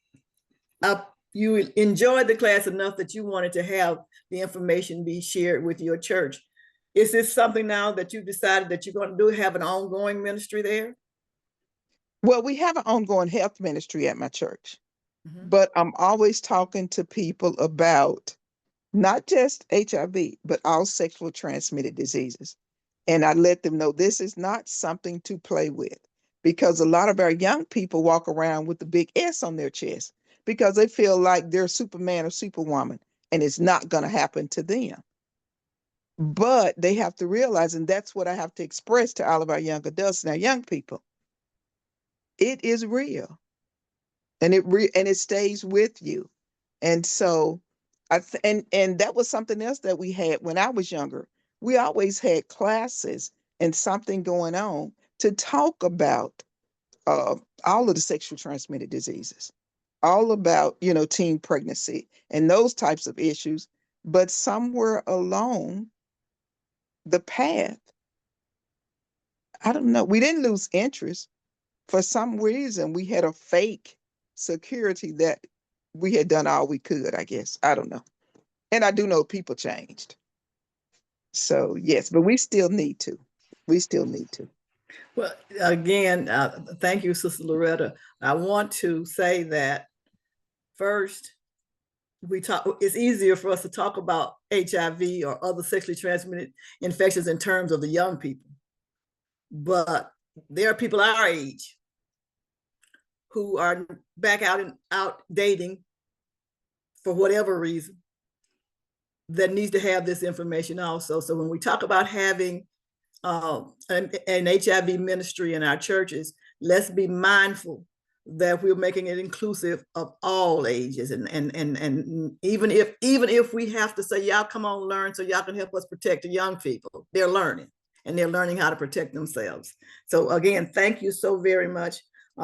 enjoyed the class enough that you wanted to have the information be shared with your church. Is this something now that you've decided that you're going to have an ongoing ministry there? Well, we have an ongoing health ministry at my church, but I'm always talking to people about not just HIV, but all sexual transmitted diseases. And I let them know this is not something to play with, because a lot of our young people walk around with the big S on their chest because they feel like they're Superman or Superwoman, and it's not going to happen to them. But they have to realize, and that's what I have to express to all of our young adults and our young people, it is real, and it stays with you. And so and that was something else that we had when I was younger. We always had classes and something going on to talk about all of the sexual transmitted diseases, all about, teen pregnancy and those types of issues. But somewhere along the path, I don't know, we didn't lose interest. For some reason, we had a fake security that we had done all we could, I guess. I don't know. And I do know people changed. So, yes, but we still need to. We still need to. Well, again, thank you, Sister Loretta. I want to say that first, it's easier for us to talk about HIV or other sexually transmitted infections in terms of the young people. But there are people our age who are back out dating for whatever reason that needs to have this information also. So when we talk about having an HIV ministry in our churches, let's be mindful that we're making it inclusive of all ages, and even if we have to say, y'all come on, learn so y'all can help us protect the young people, they're learning, and they're learning how to protect themselves. So again, thank you so very much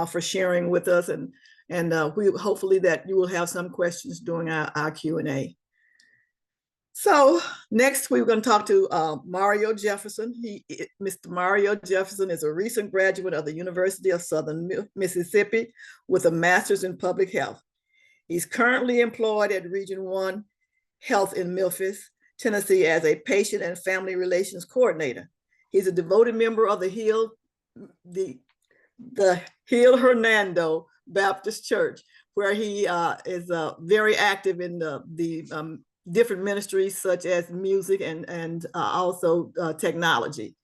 for sharing with us, and we hopefully that you will have some questions during our Q&A. So next we're going to talk to Mario Jefferson. Mr. Mario Jefferson is a recent graduate of the University of Southern Mississippi with a master's in public health. He's currently employed at Region 1 Health in Memphis, Tennessee as a patient and family relations coordinator. He's a devoted member of the Hill Hernando Baptist Church, where he is very active in the different ministries such as music and also technology.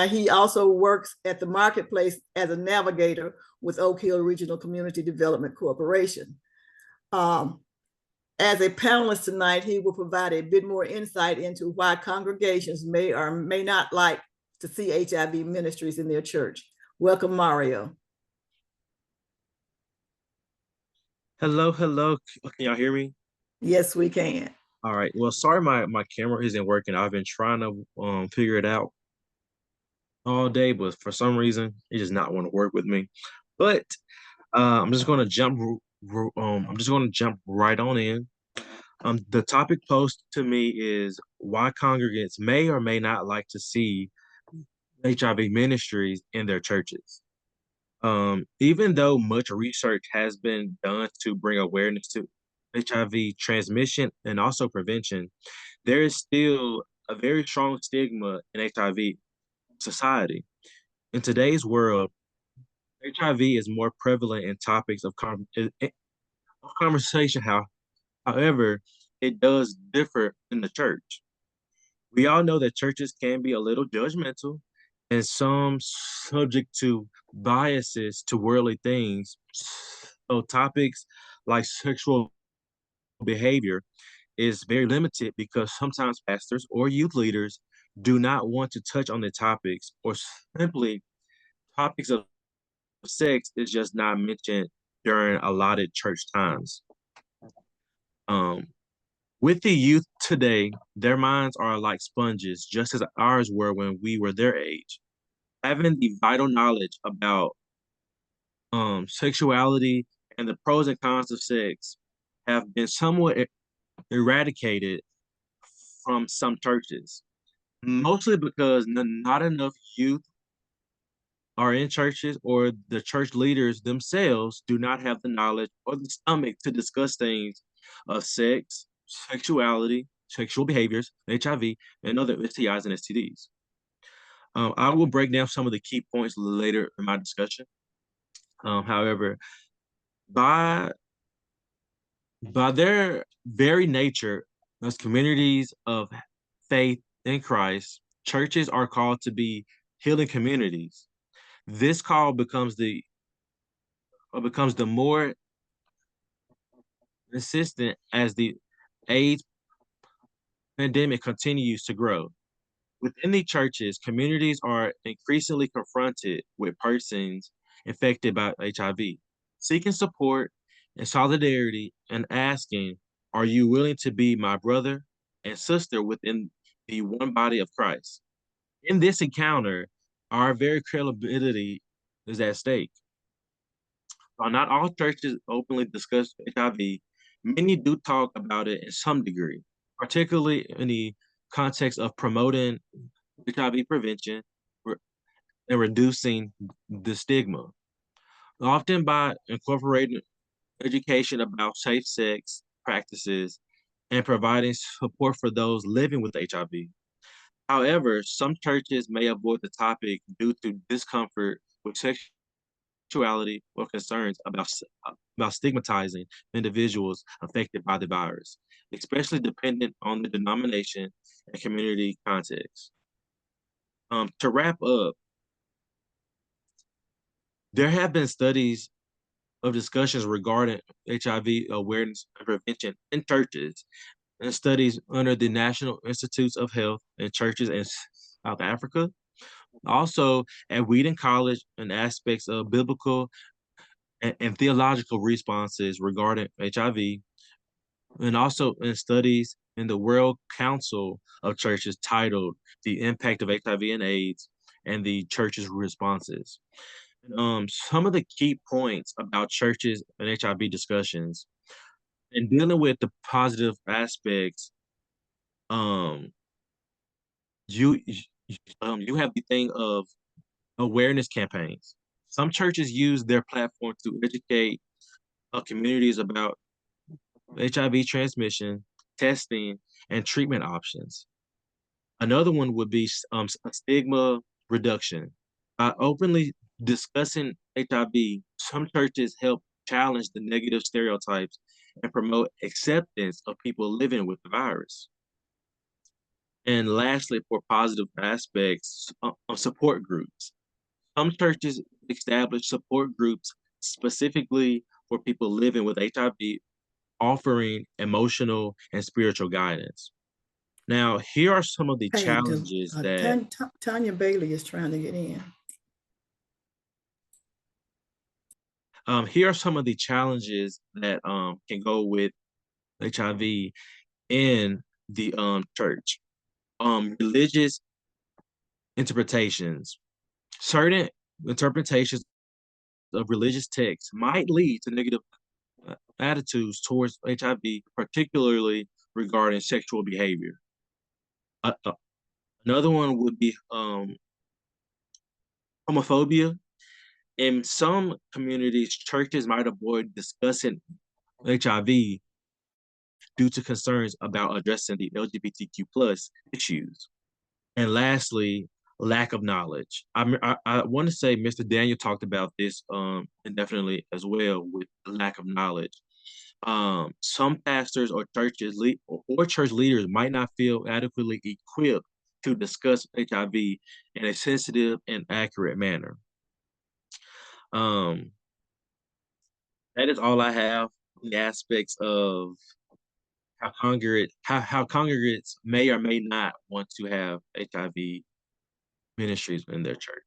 He also works at the marketplace as a navigator with Oak Hill Regional Community Development Corporation. As a panelist tonight, he will provide a bit more insight into why congregations may or may not like to see HIV ministries in their church. Welcome, Mario. Hello. Can y'all hear me? Yes, we can. All right. Well, sorry, my camera isn't working. I've been trying to figure it out all day, but for some reason, it does not want to work with me. But I'm just gonna I'm just gonna jump right on in. The topic posed to me is why congregants may or may not like to see HIV ministries in their churches. Even though much research has been done to bring awareness to HIV transmission and also prevention, there is still a very strong stigma in HIV society. In today's world, HIV is more prevalent in topics of conversation. However, it does differ in the church. We all know that churches can be a little judgmental and some subject to biases to worldly things. So topics like sexual behavior is very limited because sometimes pastors or youth leaders do not want to touch on the topics, or simply topics of sex is just not mentioned during allotted church times. Um, with the youth today, their minds are like sponges, just as ours were when we were their age. Having the vital knowledge about sexuality and the pros and cons of sex have been somewhat eradicated from some churches, mostly because not enough youth are in churches, or the church leaders themselves do not have the knowledge or the stomach to discuss things of sex, sexuality, sexual behaviors, HIV, and other STIs and STDs. I will break down some of the key points later in my discussion. However, by their very nature, as communities of faith in Christ, churches are called to be healing communities. This call becomes the more insistent as the AIDS pandemic continues to grow. Within the churches, communities are increasingly confronted with persons infected by HIV, seeking support and solidarity and asking, are you willing to be my brother and sister within the one body of Christ? In this encounter, our very credibility is at stake. While not all churches openly discuss HIV, many do talk about it in some degree, particularly in the context of promoting HIV prevention and reducing the stigma, often by incorporating education about safe sex practices and providing support for those living with HIV. However, some churches may avoid the topic due to discomfort with sexuality or concerns about stigmatizing individuals affected by the virus, especially dependent on the denomination and community context. To wrap up, there have been studies of discussions regarding HIV awareness and prevention in churches, and studies under the National Institutes of Health in churches in South Africa, also at Wheaton College, and aspects of biblical and theological responses regarding HIV, and also in studies in the World Council of Churches titled The Impact of HIV and AIDS and the Church's Responses. Some of the key points about churches and HIV discussions and dealing with the positive aspects, um, you you have the thing of awareness campaigns. Some churches use their platform to educate communities about HIV transmission, testing, and treatment options. Another one would be stigma reduction. By openly discussing HIV, some churches help challenge the negative stereotypes and promote acceptance of people living with the virus. And lastly, for positive aspects of support groups, some churches establish support groups specifically for people living with HIV, offering emotional and spiritual guidance. Now, here are some of the Hey, challenges that Tanya Bailey is trying to get in. here are some of the challenges that can go with HIV in the church. Religious interpretations. Certain interpretations of religious texts might lead to negative attitudes towards HIV, particularly regarding sexual behavior. Another one would be homophobia. In some communities, churches might avoid discussing HIV due to concerns about addressing the LGBTQ plus issues. And lastly, lack of knowledge. I want to say Mr. Daniel talked about this indefinitely as well with lack of knowledge. Some pastors or or church leaders might not feel adequately equipped to discuss HIV in a sensitive and accurate manner. Um, that is all I have on the aspects of how congregates may or may not want to have HIV ministries in their church.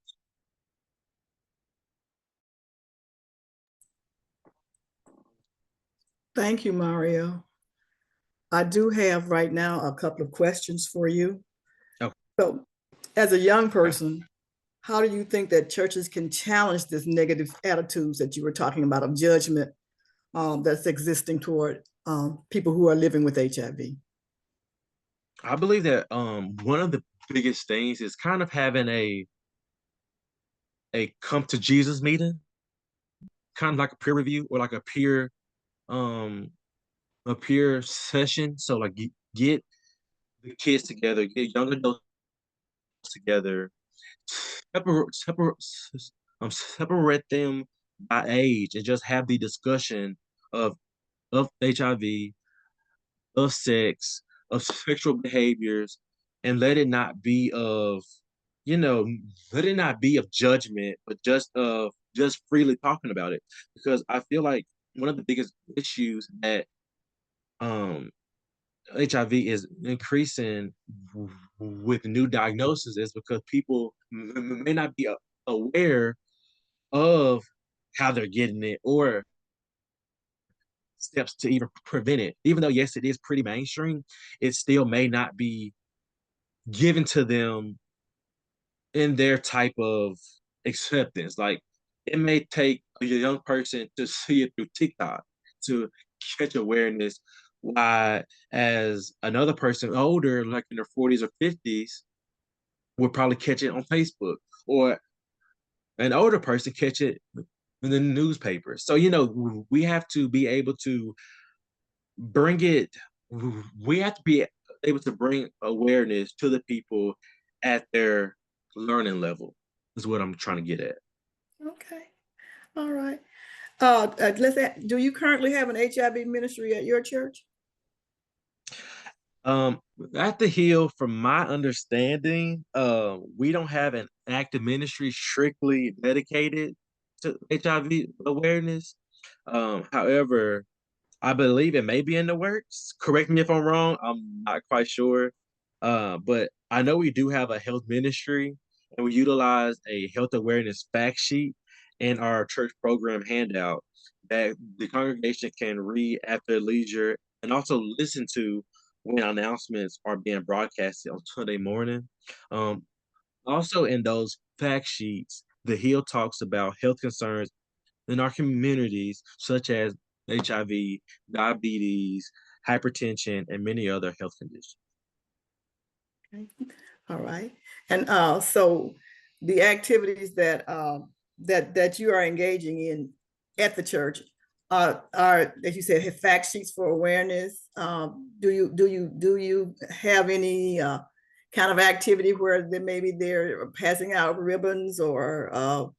Thank you, Mario. I do have right now a couple of questions for you. Okay. So, as a young person, how do you think that churches can challenge this negative attitudes that you were talking about of judgment that's existing toward people who are living with HIV? I believe that one of the biggest things is kind of having a come to Jesus meeting, kind of like a peer review or like um a peer session. So like get the kids together, get young adults together, separate them by age, and just have the discussion of HIV, of sex, of sexual behaviors, and let it not be of, you know, let it not be of judgment, but just freely talking about it. Because I feel like one of the biggest issues that um HIV is increasing with new diagnoses is because people may not be aware of how they're getting it or steps to even prevent it. Even though, yes, it is pretty mainstream, it still may not be given to them in their type of acceptance. Like it may take a young person to see it through TikTok to catch awareness, why as another person older, like in their 40s or 50s, would probably catch it on Facebook, or an older person catch it in the newspaper. So, we have to be able to bring it, we have to be able to bring awareness to the people at their learning level, is what I'm trying to get at. Okay, all right. Do you currently have an HIV ministry at your church? At the Hill, from my understanding, we don't have an active ministry strictly dedicated to HIV awareness. However, I believe it may be in the works. Correct me if I'm wrong. I'm not quite sure. But I know we do have a health ministry, and we utilize a health awareness fact sheet in our church program handout that the congregation can read at their leisure and also listen to when announcements are being broadcasted on Sunday morning. Um, Also, in those fact sheets, the Hill talks about health concerns in our communities, such as HIV, diabetes, hypertension, and many other health conditions. Okay. All right. And so the activities that you are engaging in at the church are, as you said, have fact sheets for awareness. Do you have any kind of activity where maybe they're passing out ribbons or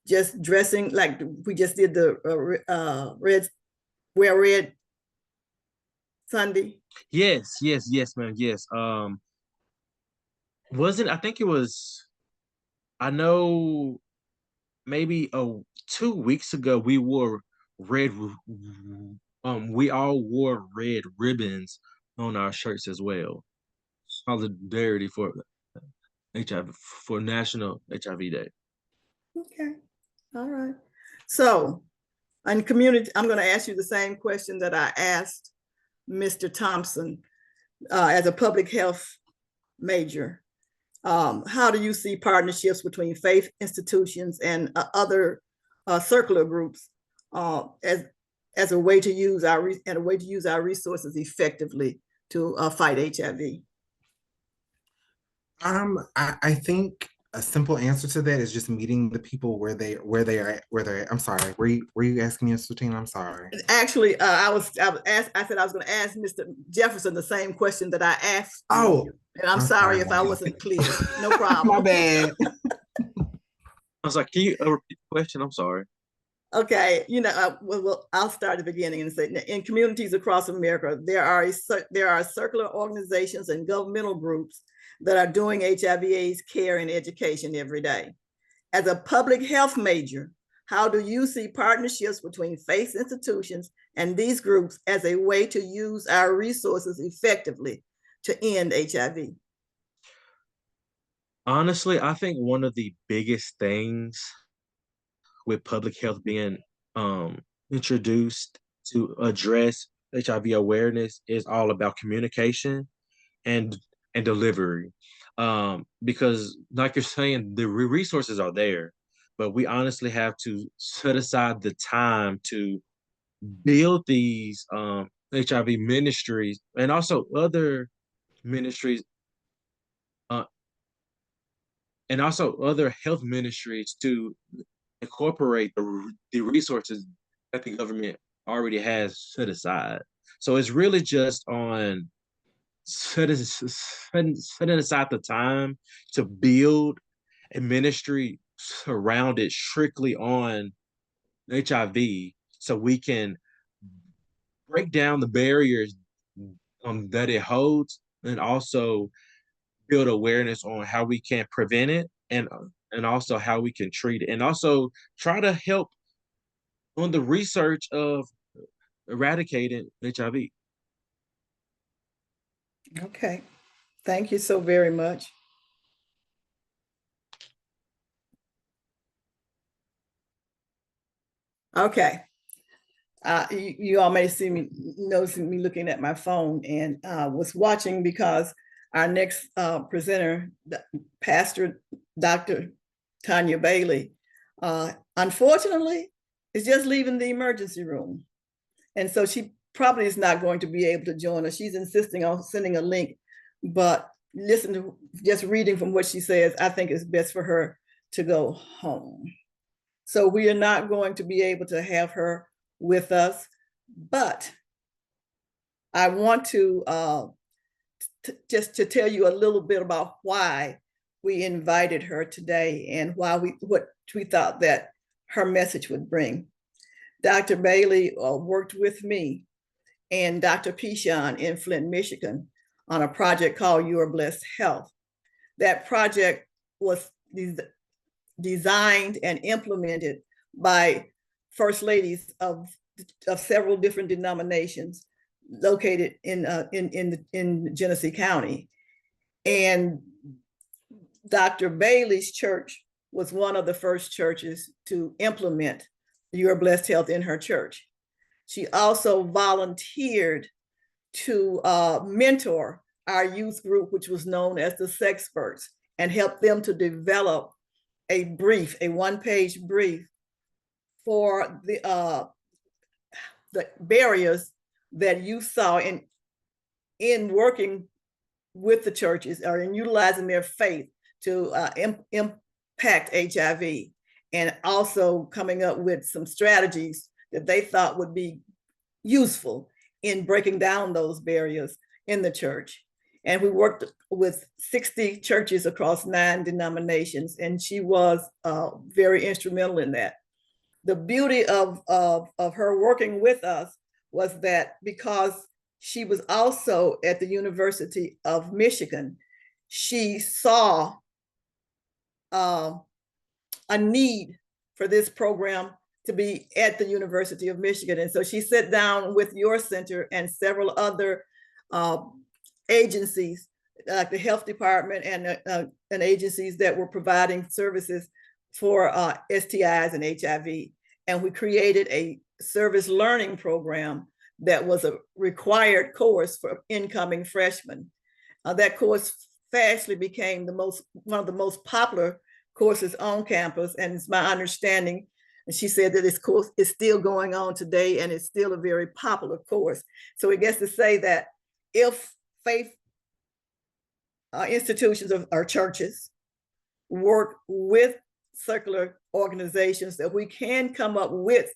just dressing like we just did the red Sunday? Yes, ma'am. Yes. Wasn't I think it was I know maybe 2 weeks ago red we all wore red ribbons on our shirts as well. Solidarity for HIV, for National HIV Day. Okay. All right. So, in community, I'm going to ask you the same question that I asked Mr. Thompson, as a public health major, how do you see partnerships between faith institutions and other circular groups as a way to use our resources effectively to fight HIV? I think a simple answer to that is just meeting the people where they're at. I'm sorry. Were you asking me, Sutina? I'm sorry. Actually, I said I was going to ask Mr. Jefferson the same question that I asked you. Oh, And I'm sorry if I wasn't clear. No problem. My bad. I was like, can you repeat the question? I'm sorry. Okay, well, I'll start at the beginning and say, in communities across America, there are circular organizations and governmental groups that are doing HIV/AIDS care and education every day. As a public health major, how do you see partnerships between faith institutions and these groups as a way to use our resources effectively to end HIV? Honestly, I think one of the biggest things with public health being introduced to address HIV awareness is all about communication and delivery. Because like you're saying, the resources are there, but we honestly have to set aside the time to build these HIV ministries and also other ministries and also other health ministries to incorporate the resources that the government already has set aside. So it's really just on setting aside the time to build a ministry surrounded strictly on HIV so we can break down the barriers that it holds and also build awareness on how we can prevent it and also how we can treat it and also try to help on the research of eradicating HIV. Okay, thank you so very much. Okay, you all may see me, noticing me looking at my phone, and was watching because our next presenter, Pastor Dr. Tanya Bailey, unfortunately, is just leaving the emergency room. And so she probably is not going to be able to join us. She's insisting on sending a link, but listen to just reading from what she says, I think it's best for her to go home. So we are not going to be able to have her with us, but I want to just to tell you a little bit about why we invited her today and what we thought that her message would bring. Dr. Bailey worked with me and Dr. Pishon in Flint, Michigan on a project called Your Blessed Health. That project was designed and implemented by first ladies of several different denominations located in Genesee County. And Dr. Bailey's church was one of the first churches to implement Your Blessed Health in her church. She also volunteered to mentor our youth group, which was known as the Sexperts, and help them to develop a one-page brief for the barriers that you saw in working with the churches or in utilizing their faith to impact HIV, and also coming up with some strategies that they thought would be useful in breaking down those barriers in the church. And we worked with 60 churches across 9 denominations, and she was very instrumental in that. The beauty of her working with us was that because she was also at the University of Michigan, she saw a need for this program to be at the University of Michigan. And so she sat down with your center and several other agencies, like the health department and agencies that were providing services for STIs and HIV. And we created a service learning program that was a required course for incoming freshmen. That course fastly became one of the most popular courses on campus, and it's my understanding, and she said that this course is still going on today, and it's still a very popular course. So it gets to say that if faith institutions or churches work with secular organizations, that we can come up with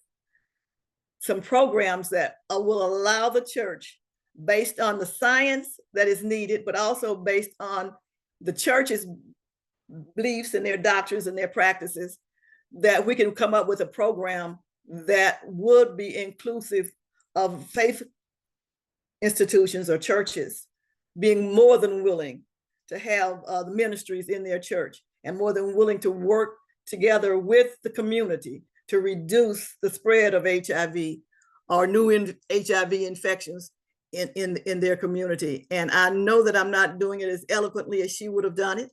some programs that will allow the church, based on the science that is needed, but also based on the church's beliefs and their doctrines and their practices, that we can come up with a program that would be inclusive of faith institutions or churches being more than willing to have the ministries in their church, and more than willing to work together with the community to reduce the spread of HIV or new HIV infections in their community. And I know that I'm not doing it as eloquently as she would have done it,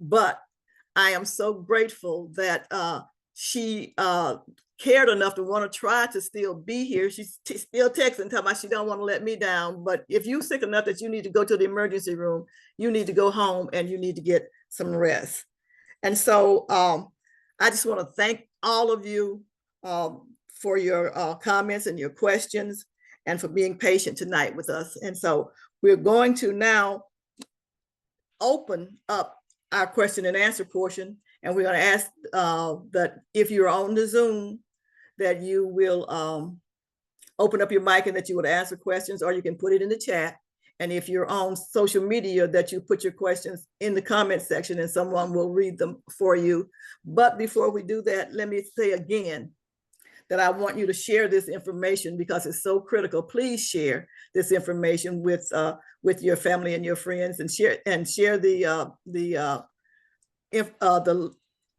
but I am so grateful that she cared enough to want to try to still be here. She's still texting, talking about she don't want to let me down. But if you're sick enough that you need to go to the emergency room, you need to go home and you need to get some rest. And so I just want to thank all of you for your comments and your questions, and for being patient tonight with us. And so we're going to now open up our question and answer portion. And we're going to ask that if you're on the Zoom, that you will open up your mic and that you would answer questions, or you can put it in the chat. And if you're on social media, that you put your questions in the comment section and someone will read them for you. But before we do that, let me say again that I want you to share this information because it's so critical. Please share this information with your family and your friends, and share the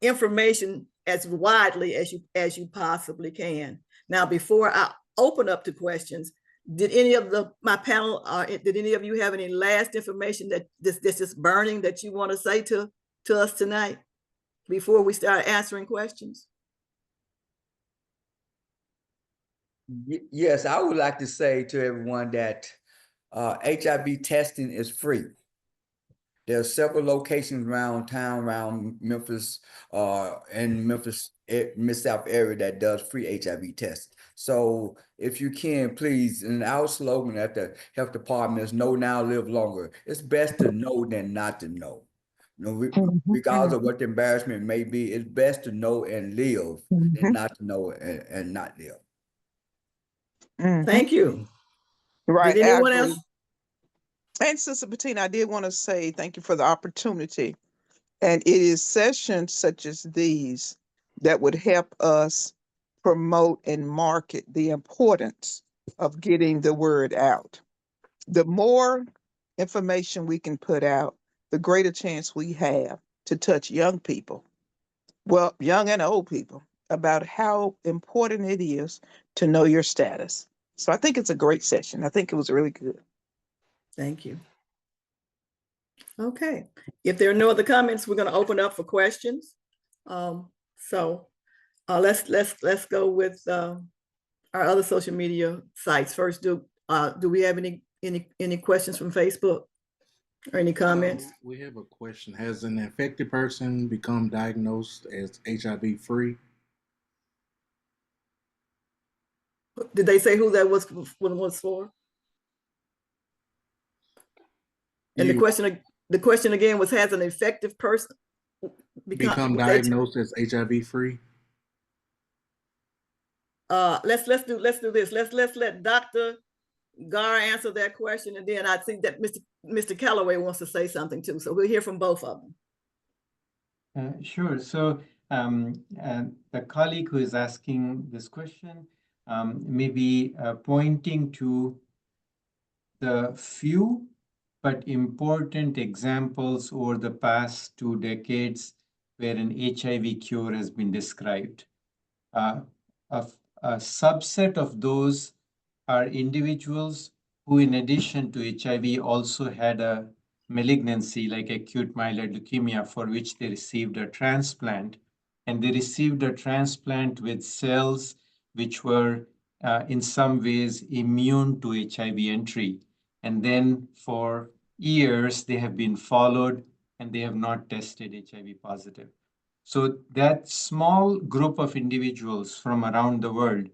information as widely as you possibly can. Now, before I open up to questions, did any of my panel, did any of you have any last information that this is burning that you want to say to us tonight before we start answering questions? Yes, I would like to say to everyone that HIV testing is free. There are several locations around town, around Memphis, and Memphis, Mid-South area that does free HIV testing. So if you can, please, and our slogan at the health department is know now, live longer. It's best to know than not to know. Regardless of what the embarrassment may be, it's best to know and live than not to know and not live. Thank you. Right, Did anyone I agree. else? And Sister Bettina, I did want to say thank you for the opportunity. And it is sessions such as these that would help us promote and market the importance of getting the word out. The more information we can put out, the greater chance we have to touch young people, well, young and old people, about how important it is to know your status. So I think it's a great session. I think it was really good. Thank you. Okay. If there are no other comments, we're going to open up for questions. So let's go with our other social media sites first. Do we have any questions from Facebook or any comments? We have a question. Has an infected person become diagnosed as HIV free? Did they say who that was for? And the question again was, has an infected person become diagnosed as HIV free? Let's do this. Let's let Dr. Gar answer that question, and then I think that Mr. Calloway wants to say something too. So we'll hear from both of them. Sure. So the colleague who is asking this question may be pointing to the few but important examples over the past 2 decades where an HIV cure has been described. A subset of those are individuals who, in addition to HIV, also had a malignancy like acute myeloid leukemia, for which they received a transplant. And they received a transplant with cells which were in some ways immune to HIV entry. And then for years, they have been followed and they have not tested HIV positive. So that small group of individuals from around the world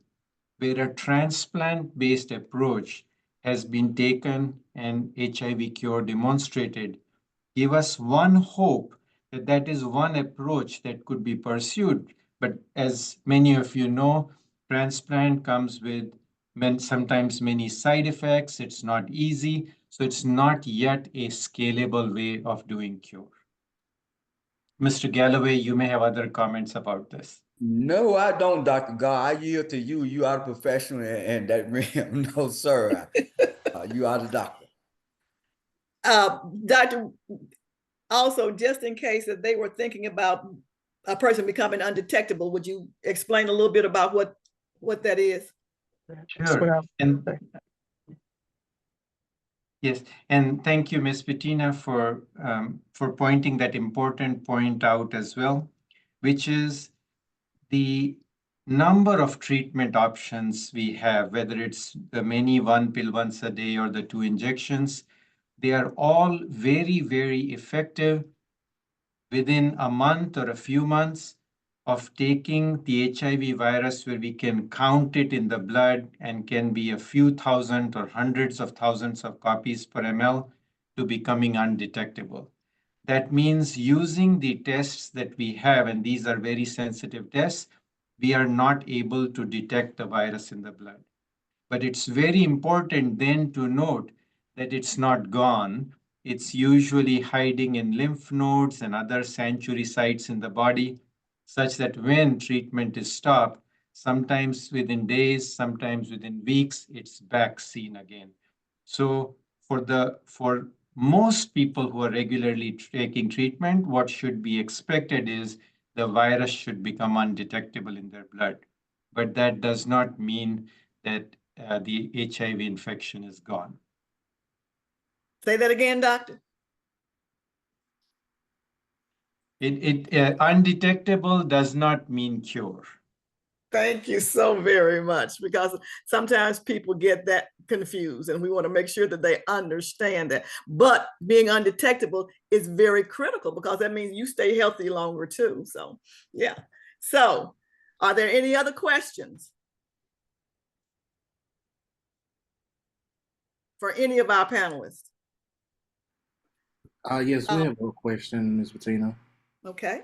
where a transplant-based approach has been taken and HIV cure demonstrated, give us one hope that that is one approach that could be pursued. But as many of you know, transplant comes with sometimes many side effects. It's not easy. So it's not yet a scalable way of doing cure. Mr. Galloway, you may have other comments about this. No, I don't, Dr. Gar. I yield to you. You are a professional in that realm. No, sir. You are the doctor. Doctor, also, just in case that they were thinking about a person becoming undetectable, would you explain a little bit about what that is? Sure. And yes, and thank you, Ms. Bettina, for pointing that important point out as well, which is the number of treatment options we have, whether it's the many one pill once a day or the two injections, they are all very, very effective within a month or a few months of taking the HIV virus, where we can count it in the blood and can be a few thousand or hundreds of thousands of copies per ml, to becoming undetectable. That means using the tests that we have, and these are very sensitive tests, we are not able to detect the virus in the blood. But it's very important then to note that it's not gone. It's usually hiding in lymph nodes and other sanctuary sites in the body, such that when treatment is stopped, sometimes within days, sometimes within weeks, it's back seen again. So for most people who are regularly taking treatment, what should be expected is the virus should become undetectable in their blood. But that does not mean that the HIV infection is gone. Say that again, doctor. Undetectable does not mean cure. Thank you so very much, because sometimes people get that confused, and we want to make sure that they understand that. But being undetectable is very critical, because that means you stay healthy longer too. So, yeah. So, are there any other questions for any of our panelists? Yes, we have a question, Ms. Bettina. Okay.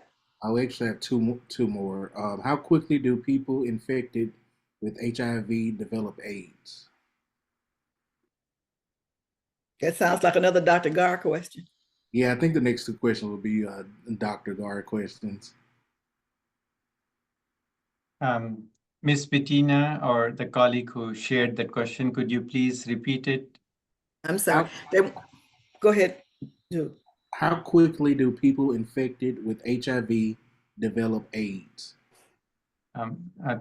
We actually have two more. How quickly do people infected with HIV develop AIDS? That sounds like another Dr. Gar question. Yeah, I think the next two questions will be Dr. Gar questions. Ms. Bettina, or the colleague who shared that question, could you please repeat it? I'm sorry. Go ahead. How quickly do people infected with HIV develop AIDS?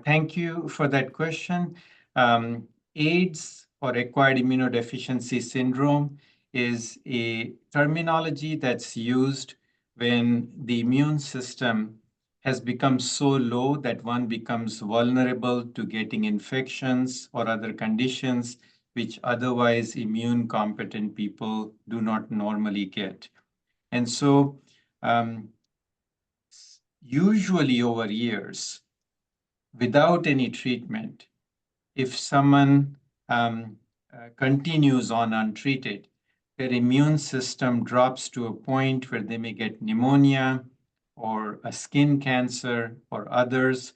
Thank you for that question. AIDS, or acquired immunodeficiency syndrome, is a terminology that's used when the immune system has become so low that one becomes vulnerable to getting infections or other conditions which otherwise immune competent people do not normally get. And so usually over years, without any treatment, if someone continues on untreated, their immune system drops to a point where they may get pneumonia or a skin cancer or others.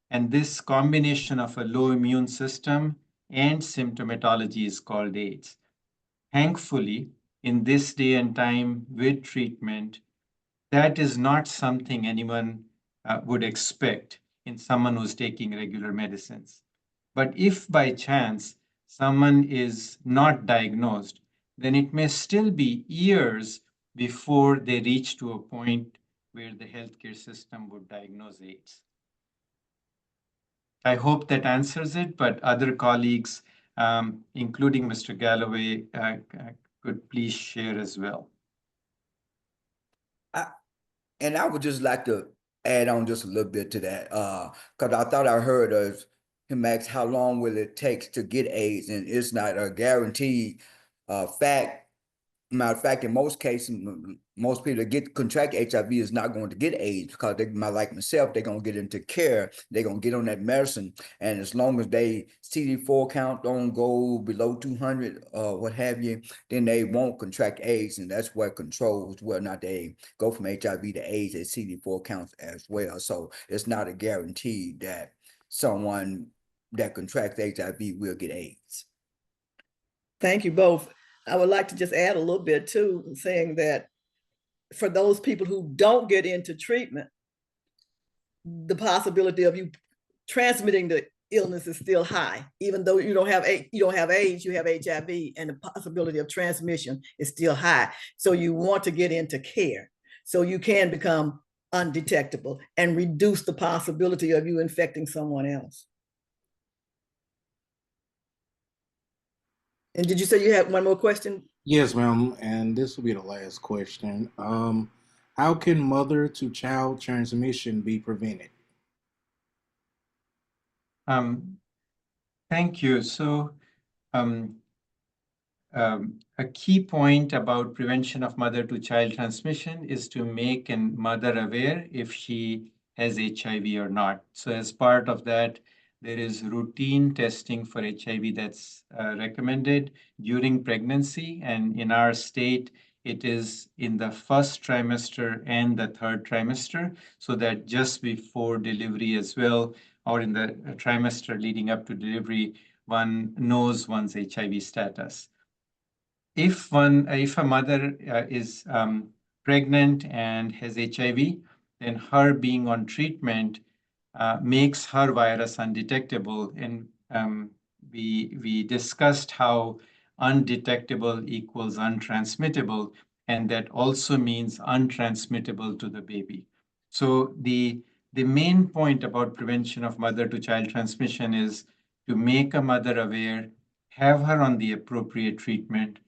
And this combination of a low immune system and symptomatology is called AIDS. Thankfully, in this day and time with treatment, that is not something anyone would expect in someone who's taking regular medicines. But if by chance someone is not diagnosed, then it may still be years before they reach to a point where the healthcare system would diagnose AIDS. I hope that answers it, but other colleagues, including Mr. Galloway, could please share as well. And I would just like to add on just a little bit to that, because I thought I heard him ask how long will it take to get AIDS, and it's not a guaranteed fact. Matter of fact, in most cases, most people that contract HIV is not going to get AIDS because they might, like myself, they're gonna get into care, they're gonna get on that medicine, and as long as they CD4 count don't go below 200, what have you, then they won't contract AIDS, and that's what controls whether or not they go from HIV to AIDS at CD4 counts as well. So it's not a guarantee that someone that contracts HIV will get AIDS. Thank you both. I would like to just add a little bit too, saying that for those people who don't get into treatment, the possibility of you transmitting the illness is still high. Even though you don't have AIDS, you have HIV, and the possibility of transmission is still high. So you want to get into care so you can become undetectable and reduce the possibility of you infecting someone else. And did you say you had one more question? Yes, ma'am. And this will be the last question. How can mother-to-child transmission be prevented? Thank you. So a key point about prevention of mother-to-child transmission is to make a mother aware if she has HIV or not. So as part of that, there is routine testing for HIV that's recommended during pregnancy. And in our state, it is in the first trimester and the third trimester, so that just before delivery as well, or in the trimester leading up to delivery, one knows one's HIV status. If a mother is pregnant and has HIV, then her being on treatment makes her virus undetectable. And we discussed how undetectable equals untransmittable, and that also means untransmittable to the baby. So the main point about prevention of mother-to-child transmission is to make a mother aware, have her on the appropriate treatment,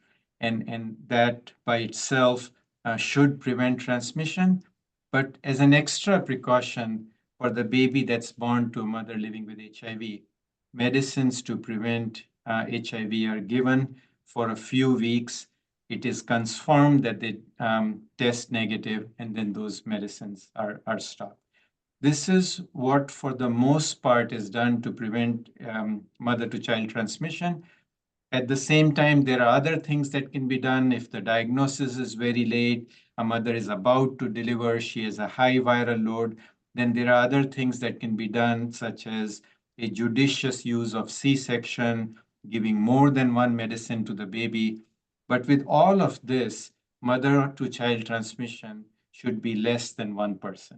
and that by itself should prevent transmission. But as an extra precaution for the baby that's born to a mother living with HIV, medicines to prevent HIV are given for a few weeks. It is confirmed that they test negative, and then those medicines are stopped. This is what, for the most part, is done to prevent mother to child transmission. At the same time, there are other things that can be done. If the diagnosis is very late, a mother is about to deliver, she has a high viral load, then there are other things that can be done, such as a judicious use of C-section, giving more than one medicine to the baby. But with all of this, mother to child transmission should be less than 1%.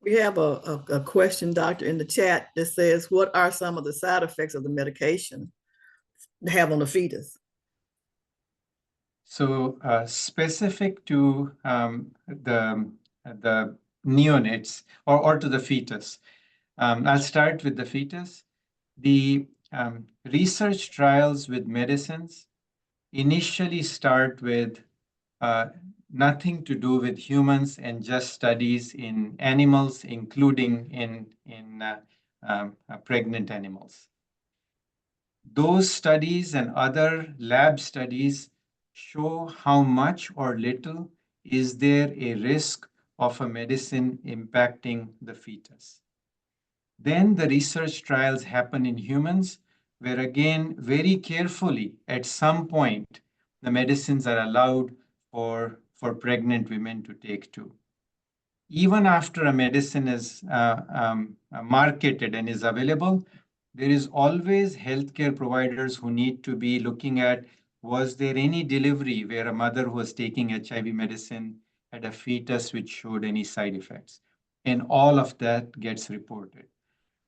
We have a question, doctor, in the chat that says, what are some of the side effects of the medication have on the fetus? So specific to the neonates or to the fetus, I'll start with the fetus. The research trials with medicines initially start with nothing to do with humans and just studies in animals, including in pregnant animals. Those studies and other lab studies show how much or little is there a risk of a medicine impacting the fetus. Then the research trials happen in humans, where again, very carefully, at some point, the medicines are allowed for pregnant women to take too. Even after a medicine is marketed and is available, there is always healthcare providers who need to be looking at, was there any delivery where a mother who was taking HIV medicine had a fetus which showed any side effects? And all of that gets reported.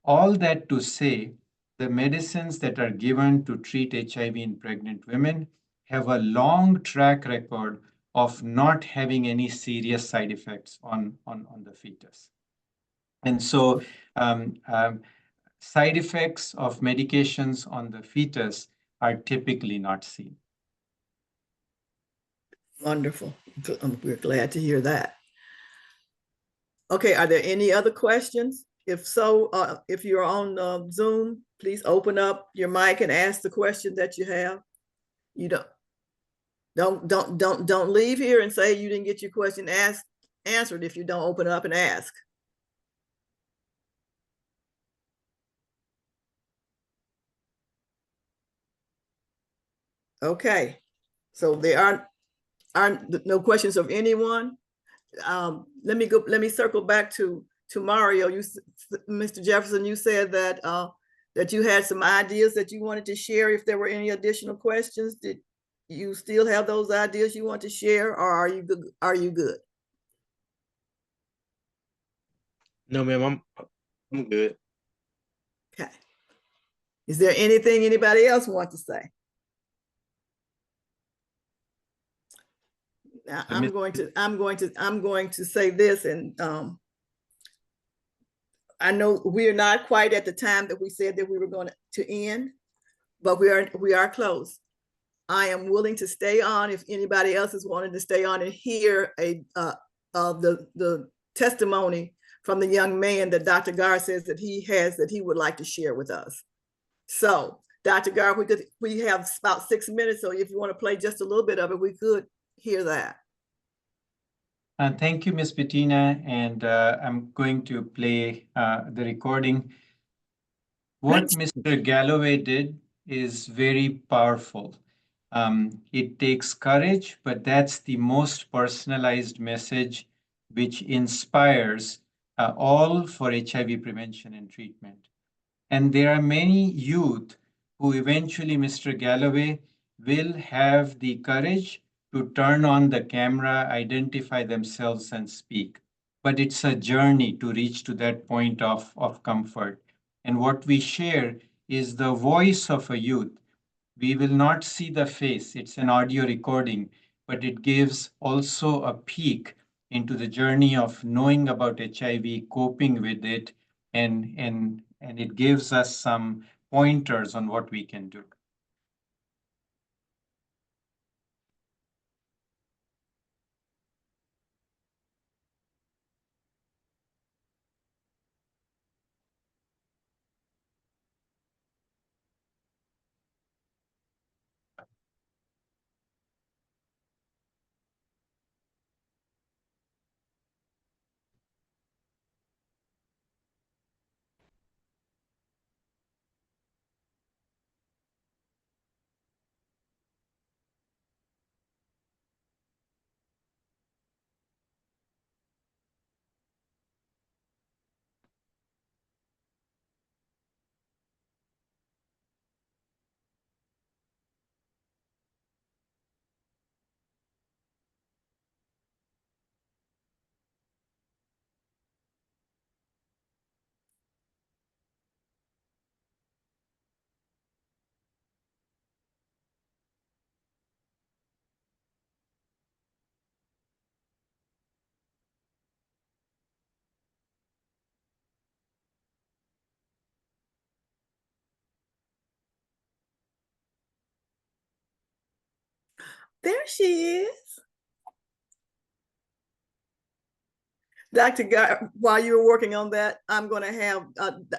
All that to say, the medicines that are given to treat HIV in pregnant women have a long track record of not having any serious side effects on the fetus. And so side effects of medications on the fetus are typically not seen. Wonderful. We're glad to hear that. Okay, are there any other questions? If so, if you're on Zoom, please open up your mic and ask the question that you have. You don't leave here and say you didn't get your question answered if you don't open up and ask. Okay, so there aren't no questions of anyone. Let me circle back to Mario. Mr. Jefferson, you said that that you had some ideas that you wanted to share. If there were any additional questions, did you still have those ideas you want to share, or are you good? Are you good? No, ma'am, I'm good. Okay. Is there anything anybody else want to say? Now, I'm going to say this, and I know we are not quite at the time that we said that we were going to end, but we are close. I am willing to stay on if anybody else is wanting to stay on and hear the testimony from the young man that Dr. Gar says that he would like to share with us. So, Dr. Gar, we have about 6 minutes, so if you want to play just a little bit of it, we could hear that. Thank you, Ms. Bettina, and I'm going to play the recording. What Mr. Galloway did is very powerful. It takes courage, but that's the most personalized message which inspires all for HIV prevention and treatment. And there are many youth who eventually, Mr. Galloway, will have the courage to turn on the camera, identify themselves, and speak. But it's a journey to reach to that point of comfort. And what we share is the voice of a youth. We will not see the face, it's an audio recording, but it gives also a peek into the journey of knowing about HIV, coping with it, and it gives us some pointers on what we can do. There she is. Dr. Gar, while you were working on that, I'm going to have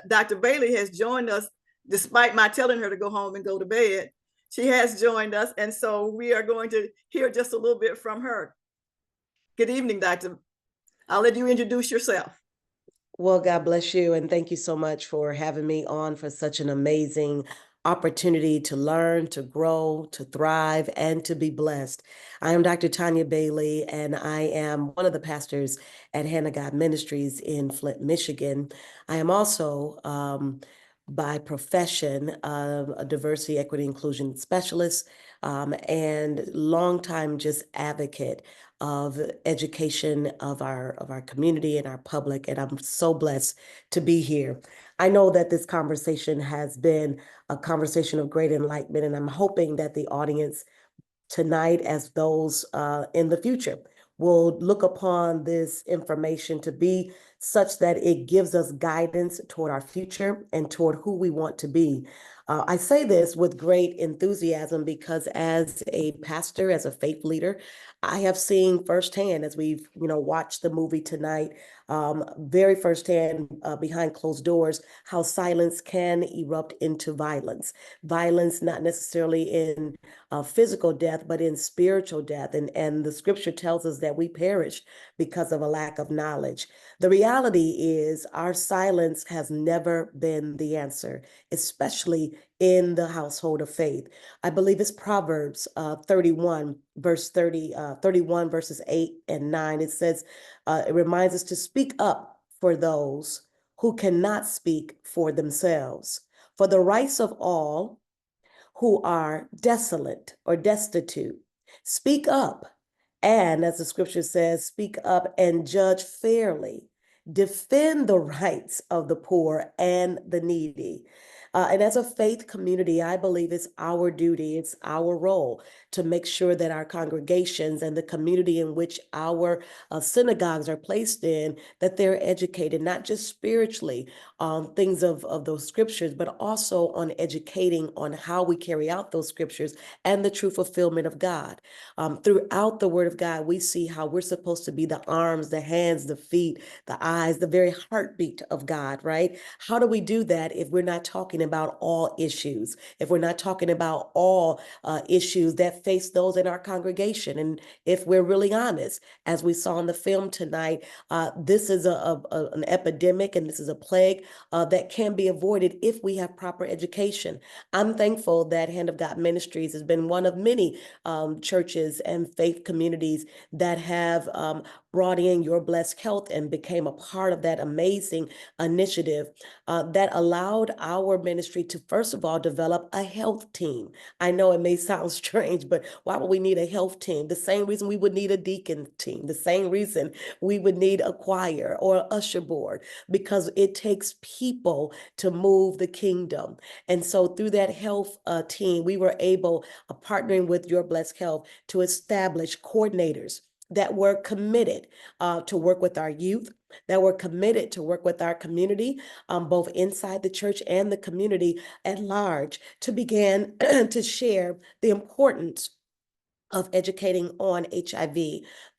Dr. Bailey has joined us, despite my telling her to go home and go to bed. She has joined us, and so we are going to hear just a little bit from her. Good evening, Dr. I'll let you introduce yourself. Well, God bless you, and thank you so much for having me on for such an amazing opportunity to learn, to grow, to thrive, and to be blessed. I am Dr. Tanya Bailey, and I am one of the pastors at Hand of God Ministries in Flint, Michigan. I am also, by profession, a diversity, equity, inclusion specialist, and longtime just advocate of education of our community and our public, and I'm so blessed to be here. I know that this conversation has been a conversation of great enlightenment, and I'm hoping that the audience tonight, as those in the future, will look upon this information to be such that it gives us guidance toward our future and toward who we want to be. I say this with great enthusiasm because as a pastor, as a faith leader, I have seen firsthand, as we've watched the movie tonight, very firsthand behind closed doors how silence can erupt into violence. Violence, not necessarily in physical death, but in spiritual death. And the scripture tells us that we perished because of a lack of knowledge. The reality is our silence has never been the answer, especially in the household of faith. I believe it's Proverbs 31, verse 31, verses 8 and 9. It says, it reminds us to speak up for those who cannot speak for themselves, for the rights of all who are desolate or destitute. Speak up. And as the scripture says, speak up and judge fairly. Defend the rights of the poor and the needy. And as a faith community, I believe it's our duty, it's our role to make sure that our congregations and the community in which our synagogues are placed in, that they're educated, not just spiritually on things of those scriptures, but also on educating on how we carry out those scriptures and the true fulfillment of God. Throughout the Word of God, we see how we're supposed to be the arms, the hands, the feet, the eyes, the very heartbeat of God, right? How do we do that if we're not talking about all issues, if we're not talking about all issues that face those in our congregation? And if we're really honest, as we saw in the film tonight, this is an epidemic and this is a plague that can be avoided if we have proper education. I'm thankful that Hand of God Ministries has been one of many churches and faith communities that have brought in Your Blessed Health and became a part of that amazing initiative that allowed our ministry to, first of all, develop a health team. I know it may sound strange, but why would we need a health team? The same reason we would need a deacon team, the same reason we would need a choir or an usher board, because it takes people to move the kingdom. And so through that health team, we were able, partnering with Your Blessed Health, to establish coordinators that were committed to work with our youth, that were committed to work with our community, both inside the church and the community at large, to begin to share the importance of educating on HIV,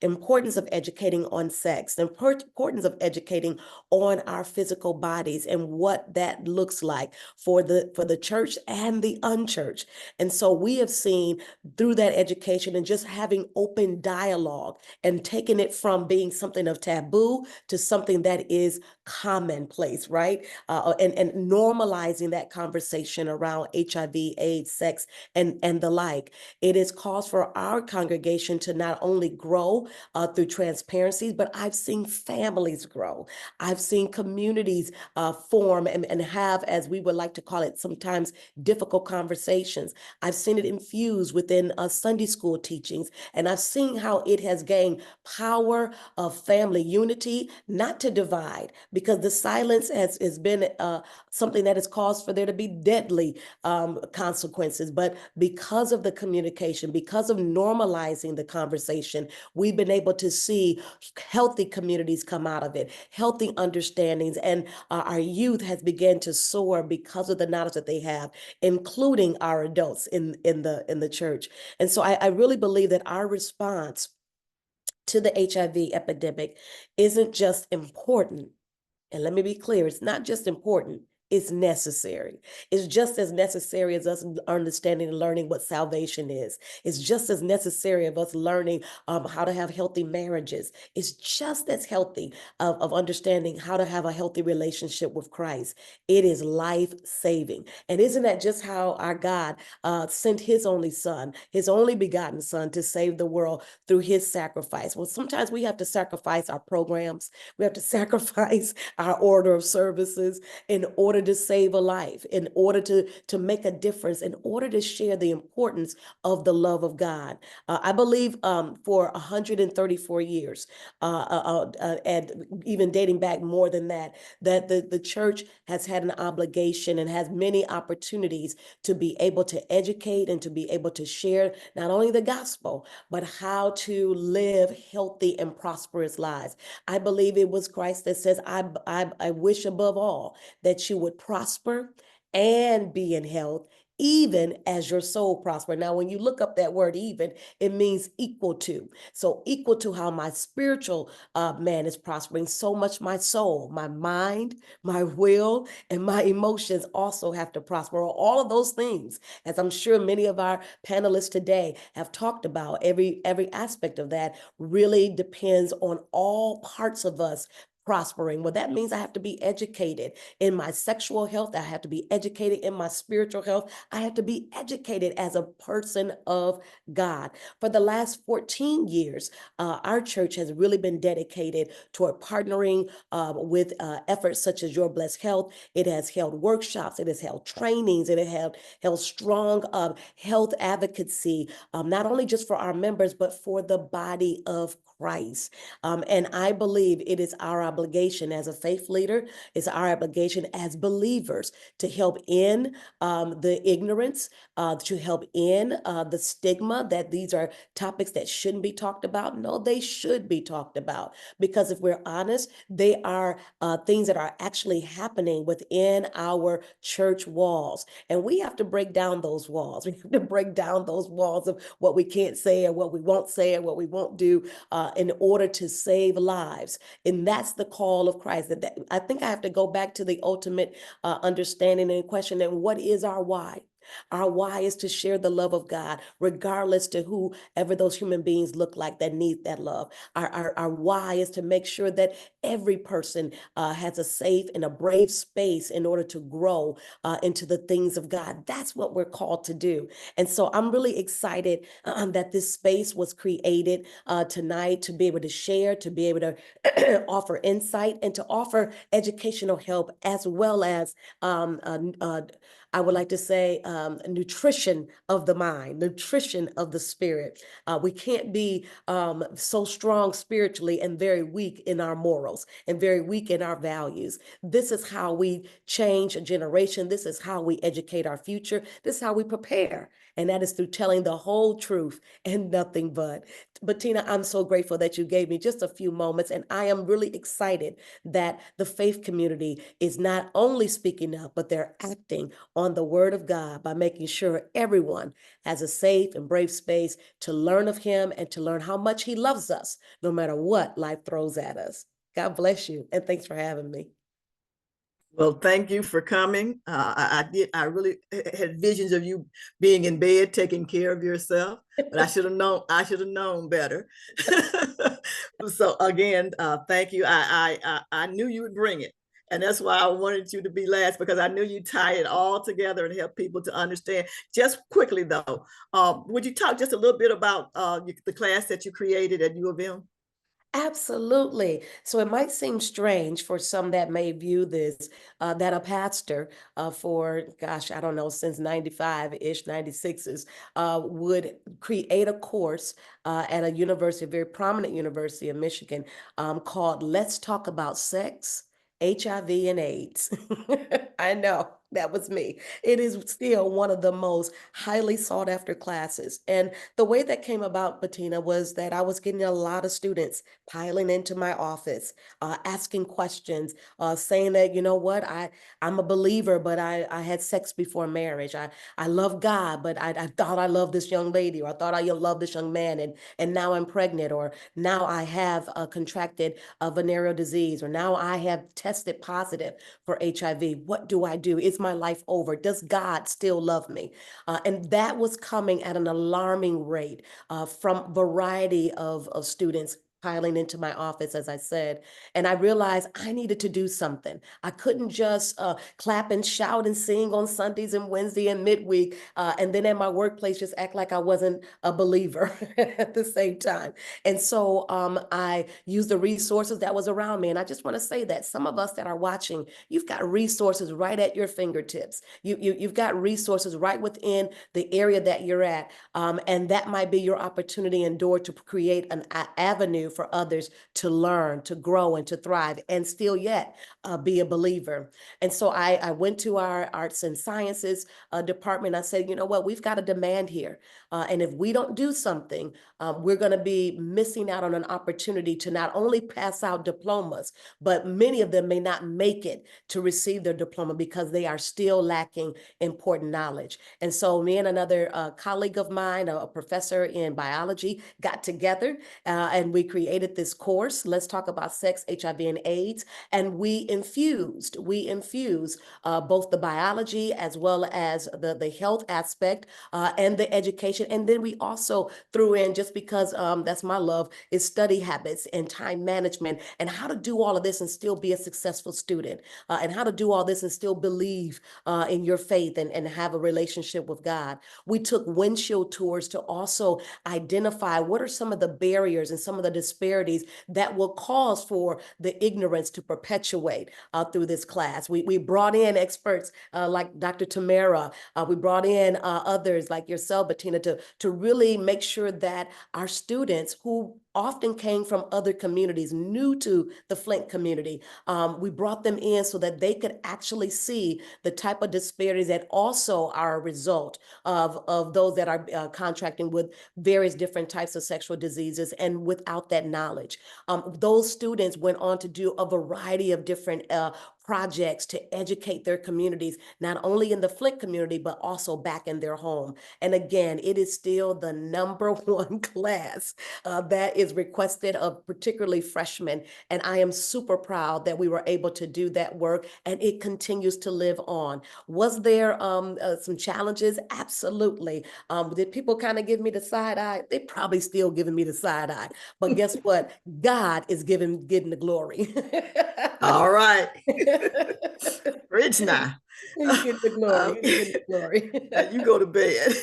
importance of educating on sex, the importance of educating on our physical bodies and what that looks like for the church and the unchurched. And so we have seen through that education and just having open dialogue and taking it from being something of taboo to something that is commonplace, right? And normalizing that conversation around HIV, AIDS, sex, and the like. It is cause for our congregation to not only grow through transparency, but I've seen families grow. I've seen communities form and have, as we would like to call it, sometimes difficult conversations. I've seen it infused within Sunday school teachings, and I've seen how it has gained power of family unity, not to divide, because the silence has been something that has caused for there to be deadly consequences. But because of the communication, because of normalizing the conversation, we've been able to see healthy communities come out of it, healthy understandings, and our youth has begun to soar because of the knowledge that they have, including our adults in the church. And so I really believe that our response to the HIV epidemic isn't just important. And let me be clear, it's not just important, it's necessary. It's just as necessary as us understanding and learning what salvation is. It's just as necessary of us learning how to have healthy marriages. It's just as healthy of understanding how to have a healthy relationship with Christ. It is life-saving. And isn't that just how our God sent his only son, his only begotten son, to save the world through his sacrifice? Well, sometimes we have to sacrifice our programs. We have to sacrifice our order of services in order to save a life, in order to make a difference, in order to share the importance of the love of God. I believe for 134 years, and even dating back more than that, that the church has had an obligation and has many opportunities to be able to educate and to be able to share not only the gospel, but how to live healthy and prosperous lives. I believe it was Christ that says, I wish above all that you would prosper and be in health, even as your soul prosper. Now, when you look up that word even, it means equal to. So equal to how my spiritual man is prospering, so much my soul, my mind, my will, and my emotions also have to prosper. All of those things, as I'm sure many of our panelists today have talked about, every aspect of that really depends on all parts of us prospering. Well, that means I have to be educated in my sexual health. I have to be educated in my spiritual health. I have to be educated as a person of God. For the last 14 years, our church has really been dedicated toward partnering with efforts such as Your Blessed Health. It has held workshops, it has held trainings, it has held strong health advocacy, not only just for our members, but for the body of Christ. And I believe it is our obligation as a faith leader, it's our obligation as believers to help in the ignorance, to help in the stigma that these are topics that shouldn't be talked about. No, they should be talked about, because if we're honest, they are things that are actually happening within our church walls. And we have to break down those walls. We have to break down those walls of what we can't say and what we won't say and what we won't do in order to save lives. And that's the call of Christ. I think I have to go back to the ultimate understanding and question, and what is our why? Our why is to share the love of God, regardless to whoever those human beings look like that need that love. Our why is to make sure that every person has a safe and a brave space in order to grow into the things of God. That's what we're called to do. And so I'm really excited that this space was created tonight to be able to share, to be able to offer insight, and to offer educational help, as well as I would like to say nutrition of the mind, nutrition of the spirit. We can't be so strong spiritually and very weak in our morals and very weak in our values. This is how we change a generation. This is how we educate our future. This is how we prepare. And that is through telling the whole truth and nothing but. But Tina, I'm so grateful that you gave me just a few moments. And I am really excited that the faith community is not only speaking up, but they're acting on the word of God by making sure everyone has a safe and brave space to learn of him and to learn how much he loves us, no matter what life throws at us. God bless you. And thanks for having me. Well, thank you for coming. I really had visions of you being in bed, taking care of yourself, but I should have known better. So again, thank you. I knew you would bring it. And that's why I wanted you to be last, because I knew you tie it all together and help people to understand. Just quickly though, would you talk just a little bit about the class that you created at U of M? Absolutely. So it might seem strange for some that may view this, that a pastor for, gosh, I don't know, since 95-ish, 96s, would create a course at a university, a very prominent university in Michigan, called Let's Talk About Sex, HIV, and AIDS. I know. That was me. It is still one of the most highly sought after classes. And the way that came about, Bettina, was that I was getting a lot of students piling into my office, asking questions, saying that, you know what, I'm a believer, but I had sex before marriage. I love God, but I thought I loved this young lady, or I thought I loved this young man, and now I'm pregnant, or now I have contracted a venereal disease, or now I have tested positive for HIV. What do I do? Is my life over? Does God still love me? And that was coming at an alarming rate from variety of students piling into my office, as I said. And I realized I needed to do something. I couldn't just clap and shout and sing on Sundays and Wednesday and midweek, and then at my workplace just act like I wasn't a believer at the same time. And so I used the resources that was around me. And I just want to say that some of us that are watching, you've got resources right at your fingertips. You've got resources right within the area that you're at. And that might be your opportunity and door to create an avenue for others to learn, to grow, and to thrive, and still yet be a believer. And so I went to our arts and sciences department. I said, you know what, we've got a demand here. And if we don't do something, we're going to be missing out on an opportunity to not only pass out diplomas, but many of them may not make it to receive their diploma because they are still lacking important knowledge. And so me and another colleague of mine, a professor in biology, got together and we created this course, Let's Talk About Sex, HIV, and AIDS. And we infuse both the biology as well as the health aspect and the education. And then we also threw in, just because that's my love, is study habits and time management and how to do all of this and still be a successful student and how to do all this and still believe in your faith and have a relationship with God. We took windshield tours to also identify what are some of the barriers and some of the disparities that will cause for the ignorance to perpetuate through this class. We brought in experts like Dr. Tamara. We brought in others like yourself, Bettina, to really make sure that our students who often came from other communities, new to the Flint community, we brought them in so that they could actually see the type of disparities that also are a result of those that are contracting with various different types of sexual diseases and without that knowledge. Those students went on to do a variety of different projects to educate their communities, not only in the Flint community, but also back in their home. And again, it is still the #1 class that is requested of particularly freshmen. And I am super proud that we were able to do that work, and it continues to live on. Was there some challenges? Absolutely. Did people kind of give me the side eye? They probably still giving me the side eye. But guess what? God is getting the glory. All right. Rich now. He's getting the glory. He's getting the glory. Now you go to bed.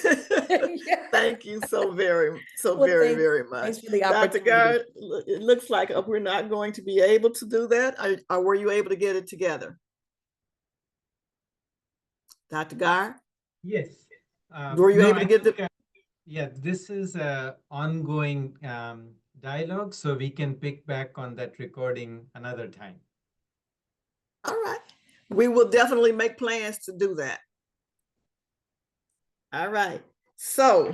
Yeah. Thank you so very Well, very much. thanks for the Dr. opportunity. Gard, it looks like we're not going to be able to do that. Or were you able to get it together? Dr. Gard? Yes. Were you No, able to I get think, the? yeah, this is a ongoing dialogue, so we can pick back on that recording another time. All right. We will definitely make plans to do that. All right. So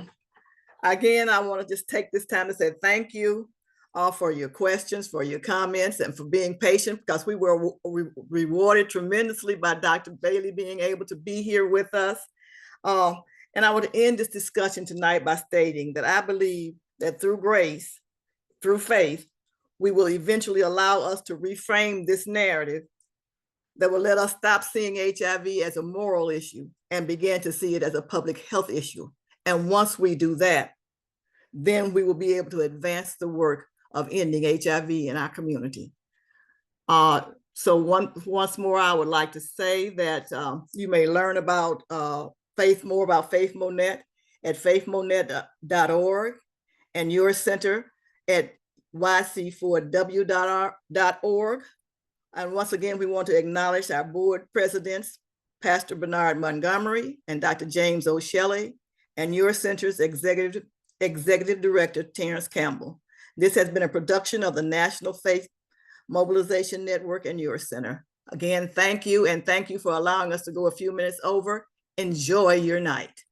again, I want to just take this time to say thank you for your questions, for your comments, and for being patient, because we were rewarded tremendously by Dr. Bailey being able to be here with us. And I want to end this discussion tonight by stating that I believe that through grace, through faith, we will eventually allow us to reframe this narrative that will let us stop seeing HIV as a moral issue and begin to see it as a public health issue. And once we do that, then we will be able to advance the work of ending HIV in our community. So once more, I would like to say that you may learn about more about FaithMoNet at faithmonet.org and your center at yc4w.org. And once again, we want to acknowledge our board presidents, Pastor Bernard Montgomery and Dr. James O'Shelley, and your center's executive director, Terrence Campbell. This has been a production of the National Faith Mobilization Network and your center. Again, thank you, and thank you for allowing us to go a few minutes over. Enjoy your night.